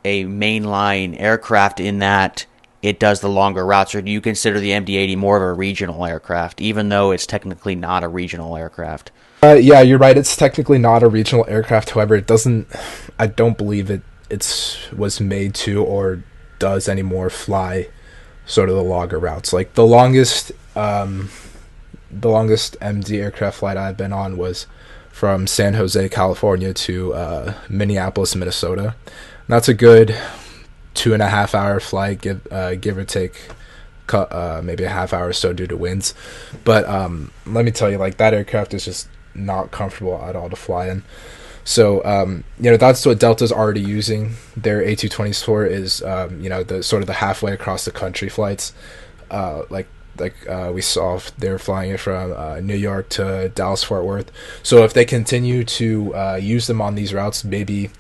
a mainline aircraft in that it does the longer routes, or do you consider the MD-80 more of a regional aircraft, even though it's technically not a regional aircraft? Yeah, you're right. It's technically not a regional aircraft. However, I don't believe it was made to or does anymore fly sort of the longer routes. Like the longest MD aircraft flight I've been on was from San Jose, California to Minneapolis, Minnesota. And that's a good 2.5 hour flight, give or take maybe a half hour or so due to winds. But let me tell you, that aircraft is just not comfortable at all to fly in. So that's what Delta's already using their A220s for, is the sort of the halfway across the country flights. We saw they're flying it from New York to Dallas Fort Worth. So if they continue to use them on these routes, maybe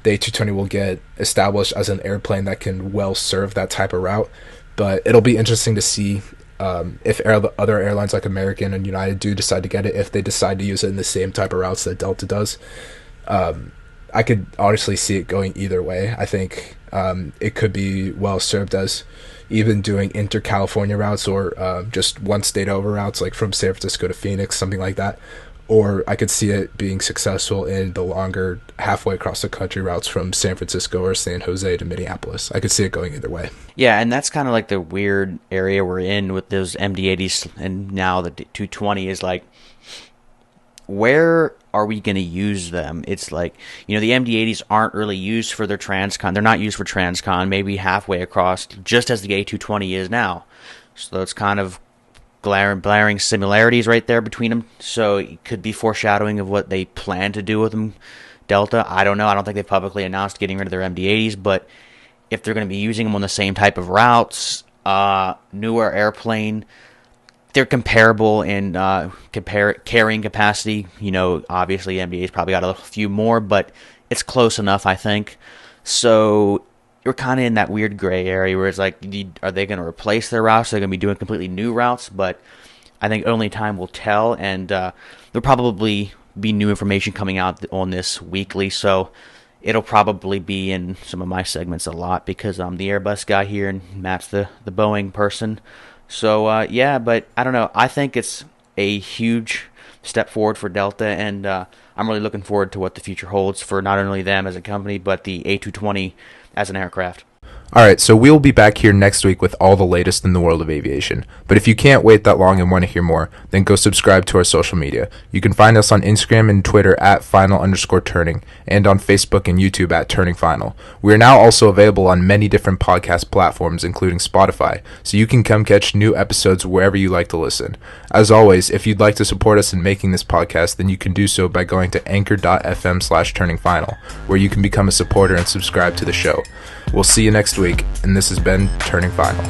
the A220 will get established as an airplane that can well serve that type of route. But it'll be interesting to see if other airlines like American and United do decide to get it, if they decide to use it in the same type of routes that Delta does. I could honestly see it going either way. I think it could be well served as even doing inter-California routes, or just one state over routes, like from San Francisco to Phoenix, something like that. Or I could see it being successful in the longer halfway across the country routes from San Francisco or San Jose to Minneapolis. I could see it going either way. Yeah, and that's kind of like the weird area we're in with those MD-80s and now the 220 is where are we going to use them? It's the MD-80s aren't really used for their transcon. They're not used for transcon, maybe halfway across, just as the A220 is now. So it's kind of glaring similarities right there between them. So it could be foreshadowing of what they plan to do with them. Delta, I don't know. I don't think they've publicly announced getting rid of their MD-80s, but if they're going to be using them on the same type of routes, newer airplane, they're comparable in carrying capacity. Obviously MD-80's probably got a few more, but it's close enough, I think. So you're kind of in that weird gray area where it's are they going to replace their routes? They're going to be doing completely new routes, but I think only time will tell, and there'll probably be new information coming out on this weekly, so it'll probably be in some of my segments a lot because I'm the Airbus guy here and Matt's the Boeing person. So, yeah, but I don't know. I think it's a huge step forward for Delta, and I'm really looking forward to what the future holds for not only them as a company, but the A220 as an aircraft. Alright, so we'll be back here next week with all the latest in the world of aviation. But if you can't wait that long and want to hear more, then go subscribe to our social media. You can find us on Instagram and Twitter at final_turning, and on Facebook and YouTube at Turning Final. We are now also available on many different podcast platforms, including Spotify, so you can come catch new episodes wherever you like to listen. As always, if you'd like to support us in making this podcast, then you can do so by going to anchor.fm/turningfinal, where you can become a supporter and subscribe to the show. We'll see you next week, and this has been Turning Final.